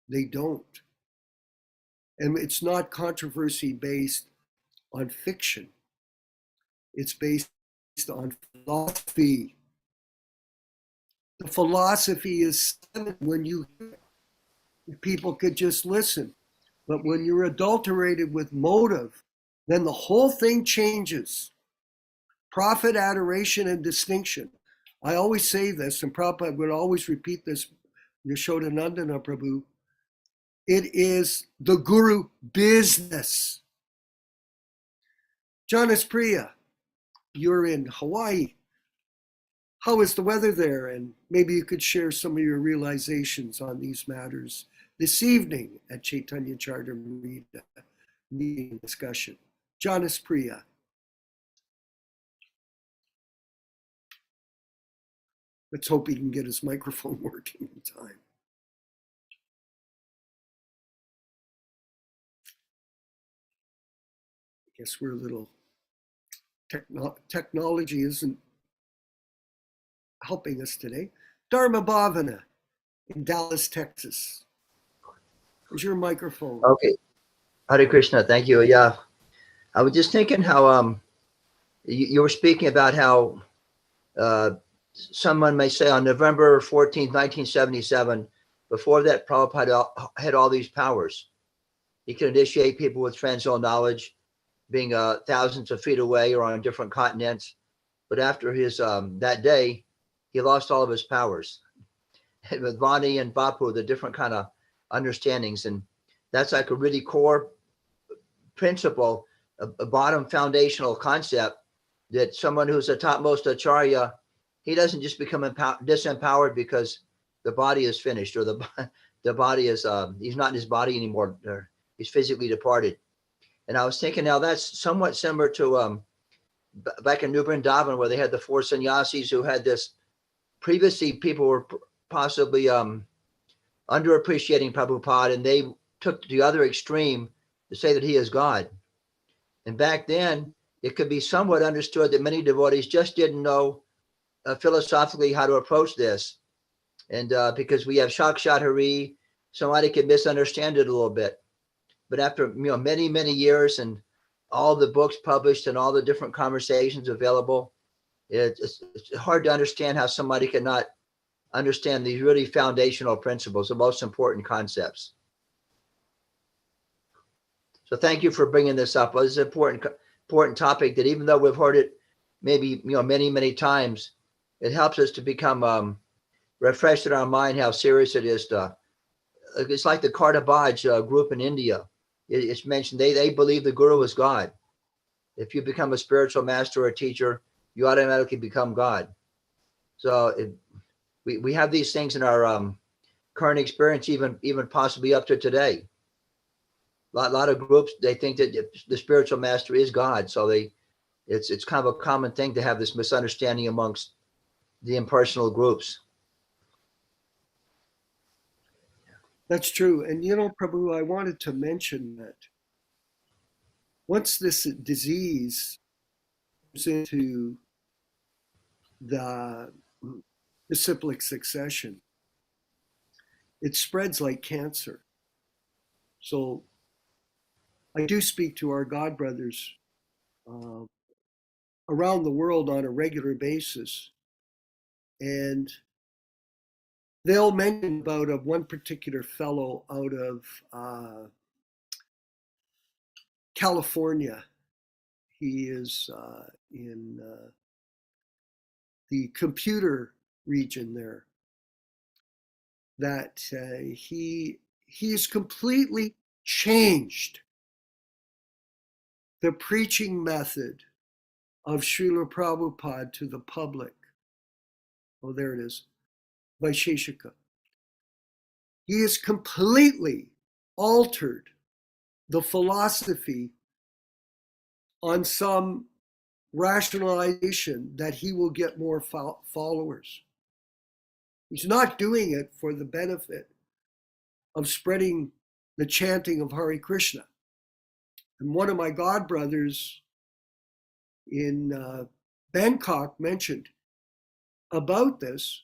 They don't. And it's not controversy based on fiction. It's based on philosophy. The philosophy is when people could just listen. But when you're adulterated with motive, then the whole thing changes. Profit, adoration, and distinction. I always say this, and Prabhupada would always repeat this, Yaśodā-nandana Prabhu. It is the guru business. Jonas Priya, you're in Hawaii. How is the weather there? And maybe you could share some of your realizations on these matters this evening at Caitanya-caritāmṛta meeting discussion. Jonas Priya. Let's hope he can get his microphone working in time. I guess we're a little, technology isn't helping us today. Dharma Bhavana in Dallas, Texas. Where's your microphone? Okay. Hare Krishna. Thank you. Yeah. I was just thinking how you were speaking about how someone may say on November 14th, 1977, before that, Prabhupada had all these powers. He could initiate people with transcendental knowledge, being thousands of feet away or on different continents. But after his that day, he lost all of his powers. And with Vani and Bapu, the different kind of understandings. And that's like a really core principle, a bottom foundational concept that someone who's a topmost Acharya, he doesn't just become disempowered because the body is finished or the body is, he's not in his body anymore. He's physically departed. And I was thinking now that's somewhat similar to back in New Vrindavan where they had the four sannyasis who had this, previously people were possibly underappreciating Prabhupada, and they took to the other extreme to say that he is God. And back then, it could be somewhat understood that many devotees just didn't know philosophically how to approach this. And because we have Sakshat Hari, somebody could misunderstand it a little bit. But after many, many years and all the books published and all the different conversations available, it's hard to understand how somebody cannot understand these really foundational principles, the most important concepts. So thank you for bringing this up. Well, this is an important topic that even though we've heard it maybe many, many times, it helps us to become refreshed in our mind how serious it is to, it's like the Kartabaj group in India. It's mentioned they believe the guru is God. If you become a spiritual master or a teacher, you automatically become God. So we have these things in our current experience, even possibly up to today. A lot of groups, they think that the spiritual master is God. So it's kind of a common thing to have this misunderstanding amongst the impersonal groups. That's true. And Prabhu, I wanted to mention that once this disease comes into the disciplic succession, it spreads like cancer. So I do speak to our God brothers around the world on a regular basis, and they'll mention about one particular fellow out of California. He is in the computer region there. That he's completely changed the preaching method of Srila Prabhupada to the public. Oh, there it is, Vaisheshika. He has completely altered the philosophy on some rationalization that he will get more followers. He's not doing it for the benefit of spreading the chanting of Hare Krishna. And one of my god brothers in Bangkok mentioned about this.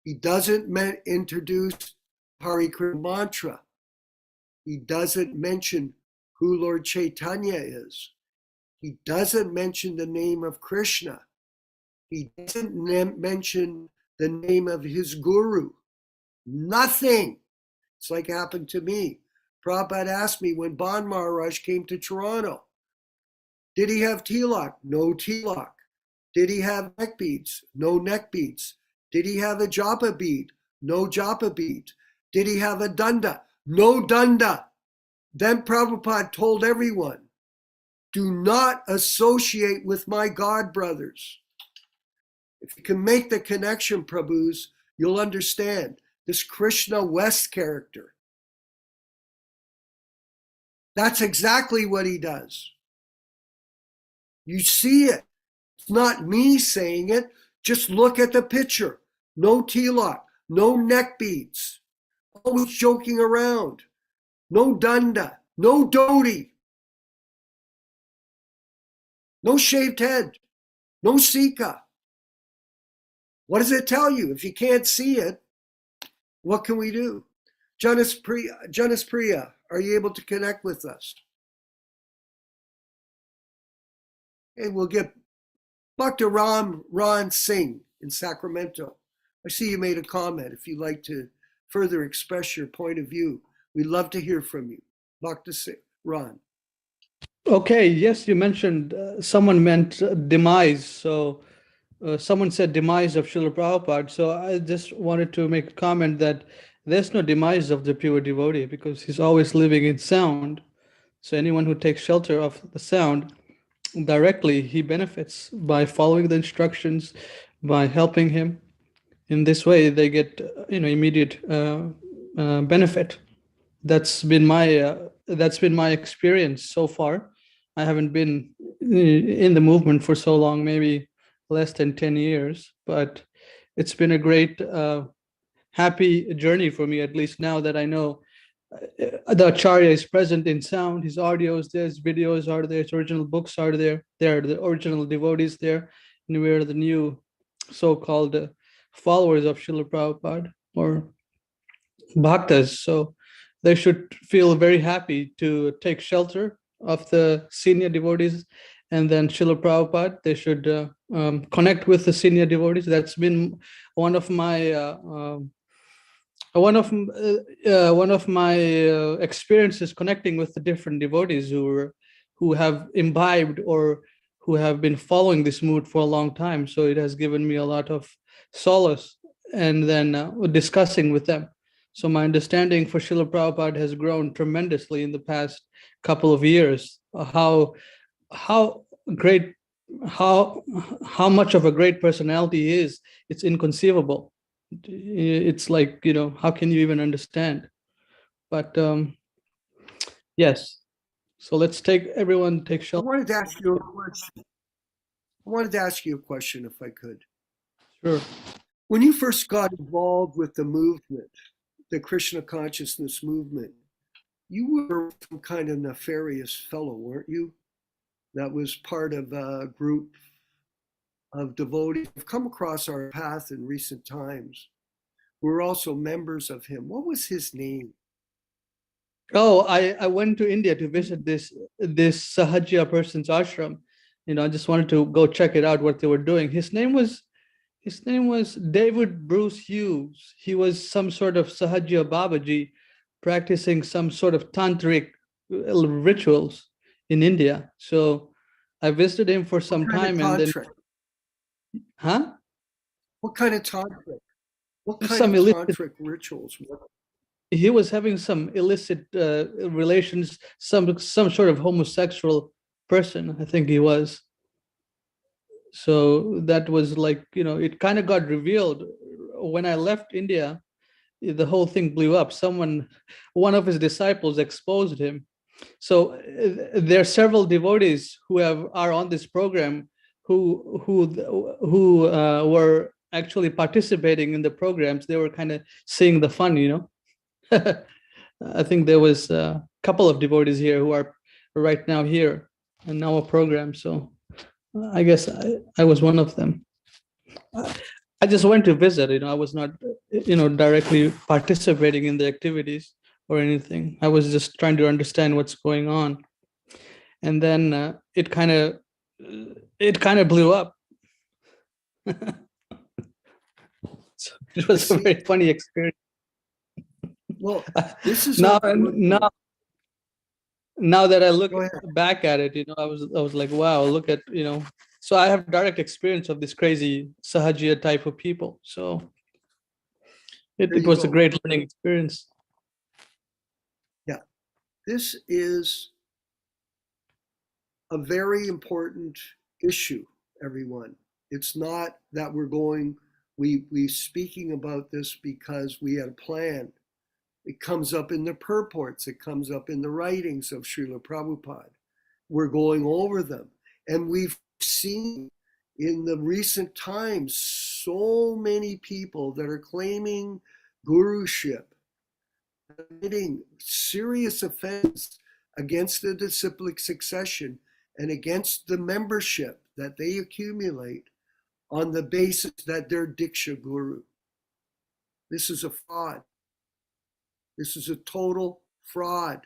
He doesn't introduce Hare Krishna mantra. He doesn't mention who Lord Chaitanya is. He doesn't mention the name of Krishna. He doesn't mention the name of his guru. Nothing. It's like happened to me. Prabhupada asked me when Ban Maharaj came to Toronto, did he have tilak? No tilak. Did he have neck beads? No neck beads. Did he have a japa bead? No japa bead. Did he have a danda? No danda. Then Prabhupada told everyone, do not associate with my god brothers. If you can make the connection, Prabhus, you'll understand this Krishna West character. That's exactly what he does. You see it. It's not me saying it. Just look at the picture. No tilak, no neck beads, always joking around. No danda, no dhoti, no shaved head, no sika. What does it tell you? If you can't see it, what can we do? Janis Priya, are you able to connect with us? And we'll get Dr. Ron Singh in Sacramento. I see you made a comment. If you'd like to further express your point of view, we'd love to hear from you. Dr. Ron. Okay, yes, you mentioned someone meant demise. So someone said demise of Srila Prabhupada. So I just wanted to make a comment that there's no demise of the pure devotee because he's always living in sound. So anyone who takes shelter of the sound, directly he benefits by following the instructions, by helping him. In this way, they get immediate benefit. That's been my experience so far. I haven't been in the movement for so long, maybe less than 10 years, but it's been a great, happy journey for me, at least now that I know the Acharya is present in sound, his audios there, his videos are there, his original books are there, there are the original devotees there, and we're the new so-called followers of Srila Prabhupada or bhaktas. So they should feel very happy to take shelter of the senior devotees, and then Srila Prabhupada, they should connect with the senior devotees. That's been one of my experiences, connecting with the different devotees who have imbibed or who have been following this mood for a long time. So it has given me a lot of solace, and then discussing with them. So my understanding for Srila Prabhupada has grown tremendously in the past couple of years. How much of a great personality he is, it's inconceivable. It's like, how can you even understand? But yes, so let's everyone take I shelter. wanted to ask you a question if I could. Sure. When you first got involved with the movement, the Krishna Consciousness movement, you were some kind of nefarious fellow, weren't you? That was part of a group of devotees who've come across our path in recent times. We're also members of him. What was his name? Oh, I went to India to visit this Sahaja person's ashram. I just wanted to go check it out, what they were doing. His name was David Bruce Hughes. He was some sort of Sahaja Babaji practicing some sort of tantric rituals in India. So I visited him for some What kind time, of and then, tantric? huh? What kind of tantric? What kind Some of illicit. tantric rituals? He was having some illicit relations, some sort of homosexual person, I think he was. So that was like, it kind of got revealed when I left India. The whole thing blew up. One of his disciples exposed him. So there are several devotees who are on this program who were actually participating in the programs. They were kind of seeing the fun. I think there was a couple of devotees here who are right now here in our program. So I guess I was one of them. I just went to visit. I was not, directly participating in the activities or anything. I was just trying to understand what's going on. And then it kind of blew up. So it was a very funny experience. Well, this is now unfortunate. now that I look Go ahead. back at it, I was like, wow, look at, so I have direct experience of this crazy Sahajiya type of people. So There it you was a go. great learning experience. Yeah, this is a very important issue, everyone. It's not that we speaking about this because we had a plan. It comes up in the purports. It comes up in the writings of Srila Prabhupada. We're going over them. And we've seen in the recent times so many people that are claiming guruship, committing serious offense against the disciplic succession and against the membership that they accumulate on the basis that they're Diksha Guru. This is a fraud. This is a total fraud.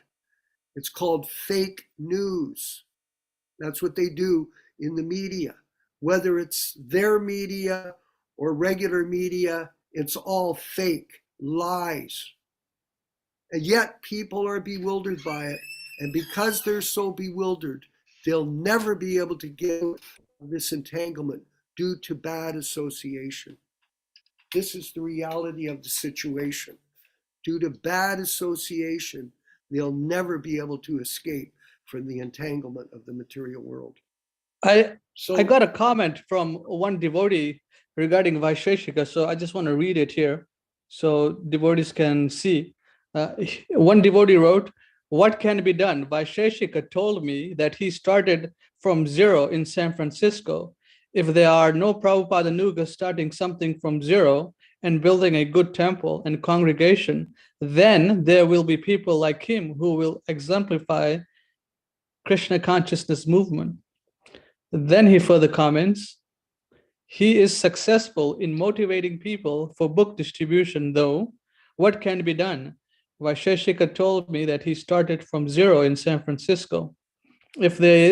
It's called fake news. That's what they do in the media. Whether it's their media or regular media, it's all fake lies. And yet people are bewildered by it. And because they're so bewildered, they'll never be able to get out of this entanglement due to bad association. This is the reality of the situation. Due to bad association, they'll never be able to escape from the entanglement of the material world. I So got a comment from one devotee regarding Vaisheshika, so I just want to read it here so devotees can see. One devotee wrote, "What can be done? Vaisheshika told me that he started from zero in San Francisco. If there are no Prabhupada Nugas starting something from zero and building a good temple and congregation, then there will be people like him who will exemplify Krishna consciousness movement." Then he further comments, "He is successful in motivating people for book distribution, though. What can be done? Vaisheshika told me that he started from zero in San Francisco. If there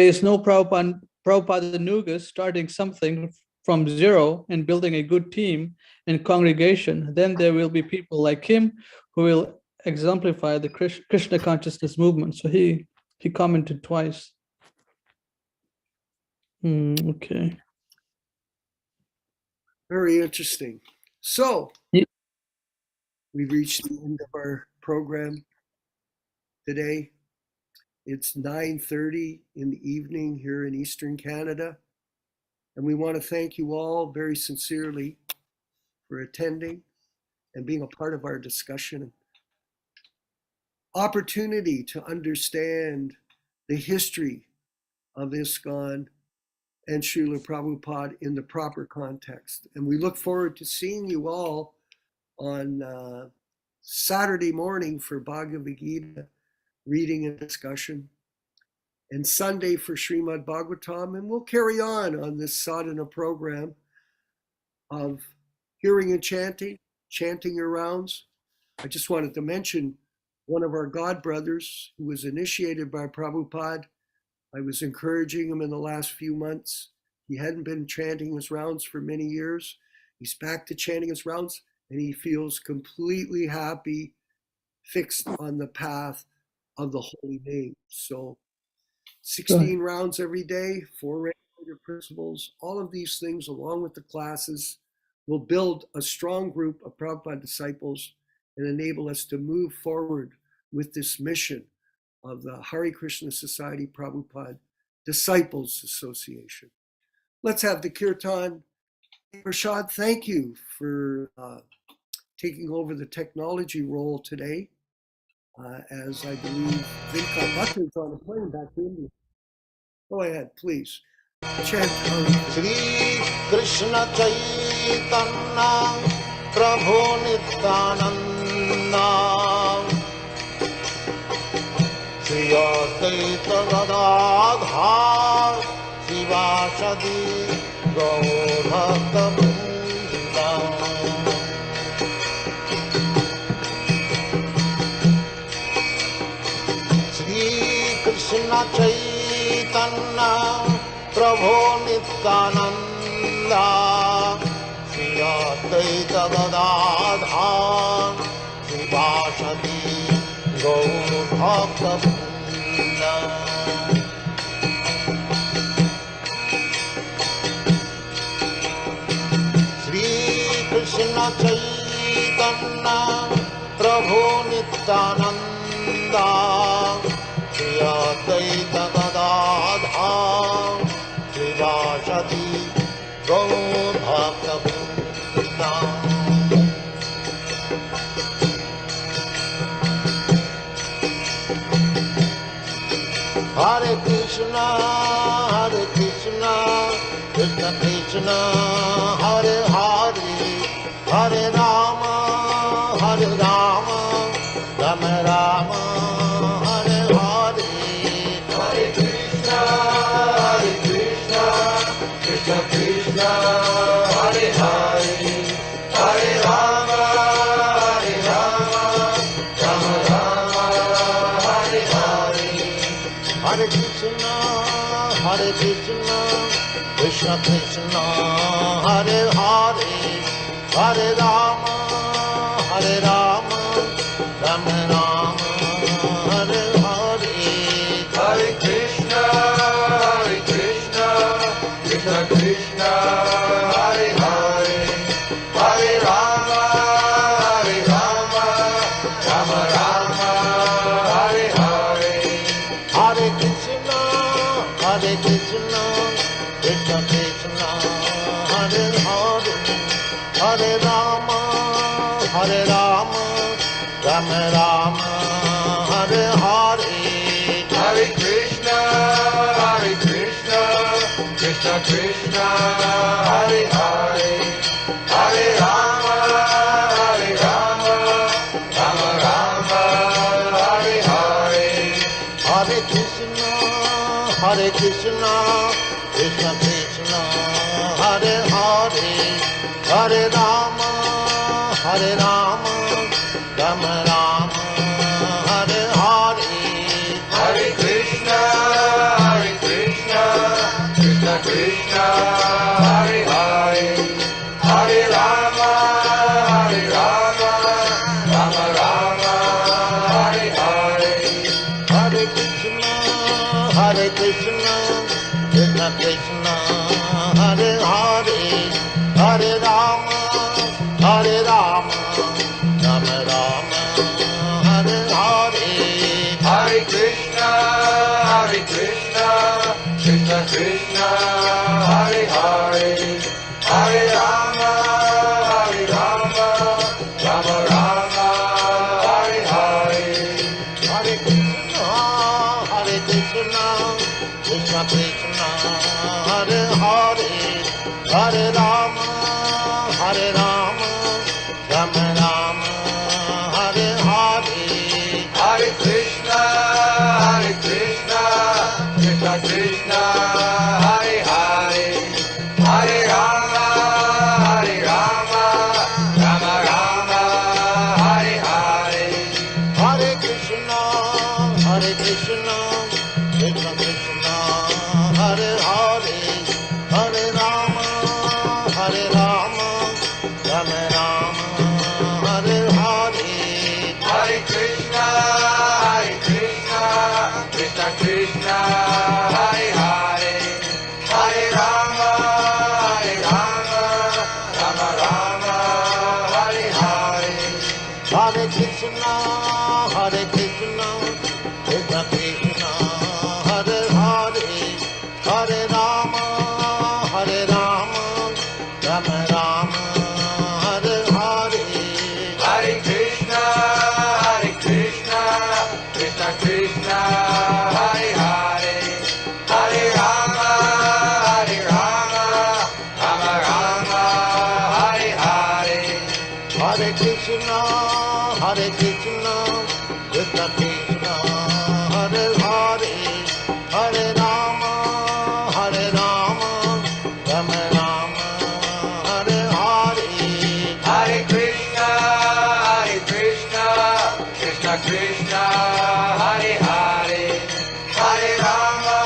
is no Prabhupada Nugas starting something from zero and building a good team and congregation, then there will be people like him who will exemplify the Krishna consciousness movement." So he commented twice. Okay. very interesting. So Yeah. we've reached the end of our program today. It's 9:30 in the evening here in Eastern Canada. And we want to thank you all very sincerely for attending and being a part of our discussion. Opportunity to understand the history of ISKCON and Srila Prabhupada in the proper context. And we look forward to seeing you all on Saturday morning for Bhagavad Gita reading and discussion, and Sunday for Srimad Bhagavatam. And we'll carry on this sadhana program of hearing and chanting your rounds, I just wanted to mention one of our God brothers who was initiated by Prabhupada. I was encouraging him in the last few months. He hadn't been chanting his rounds for many years. He's back to chanting his rounds, and he feels completely happy, fixed on the path of the holy name. So 16 rounds every day, 4 regulator principles, all of these things along with the classes will build a strong group of Prabhupada disciples and enable us to move forward with this mission of the Hare Krishna Society Prabhupada Disciples Association. Let's have the kirtan. Prashad, thank you for taking over the technology role today, as I believe Vinka Bhatta is on a plane back to India. Go ahead, please. Chant Shri Krishna Caitanya Prabhu Nityananda Shri Advaita Gadadhar Shivasadi Gaur-bhakta-vrinda Shri Krishna Caitanya Prabhu Nityananda Shri Advaita Gadadhar Shivasadi Gaur-bhakta-vrinda Krishna Caitanya Prabhu Nityananda Shri Advaita Gadadhar Shivasadi Gaur-bhakta-vrinda Hare Krishna, Krishna Krishna, Hare Hare, Hare Rama, Rama Rama, Hare Hare. Hare Krishna, Krishna Krishna, Hare Hare, Hare Rama, Rama Rama, Hare Hare. Hare Krishna, Krishna Krishna, Hare Hare, Hare Rama, Rama Rama, Hare Hare. Hare Krishna, Krishna Krishna, Hare Hare, Hare Rama, Rama Rama, Hare Hare. Hare Krishna, Krishna Krishna, Hare Hare, Hare Rama, Rama Rama, Hare Hare. Hare Krishna, Krishna Krishna, Hare Hare, Hare Rama, Rama Rama, Hare Hare. Hare Krishna, Krishna Krishna, Hare Hare, Hare Rama, Rama Rama, Hare Hare. Hare Krishna, Krishna Krishna, Hare Hare, Hare Rama, Rama Rama, Hare Hare. Hare Krishna, Krishna Krishna, Hare Hare, Hare Rama, Rama Rama, Hare Hare. Hare Krishna, Krishna Krishna, Hare Hare, Hare Rama, Rama Rama, Hare Hare. Hare Krishna, Krishna Krishna, Hare Hare, Hare Rama, Rama Rama, Hare Hare. Hare Krishna, Krishna Krishna, Hare Hare, Hare Rama, Rama Rama, Hare Hare. Hare Krishna, Krishna Krishna, Hare Hare, Hare Rama, Rama Rama, Hare Hare. Hare Krishna, Krishna Krishna, Hare Hare, Hare Rama, Rama Rama, Hare Hare. Hare Krishna, Krishna Krishna, Hare Hare, Hare Rama, Rama Rama, Hare Hare. Hare Krishna, Krishna Krishna, Hare Hare, Hare Rama, Rama Rama, Hare Hare. Hare Krishna, Krishna Krishna, Hare Hare, Hare Rama, Rama Rama, Hare Hare. Hare Krishna, Krishna Krishna, Hare Hare, Hare Rama,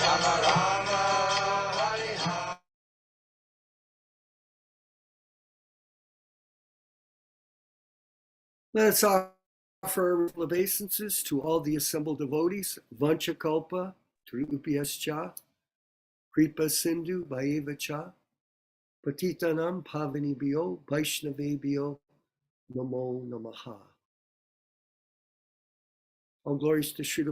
Rama Rama, Hare Hare. Let's offer obeisances to all the assembled devotees. Vanchakalpa, Tribhyascha, Kripa Sindhu, Bhayevacha, Patitanam Pavanibhyo, Vaishnavebhyo, Namo Namaha. All glories to Srila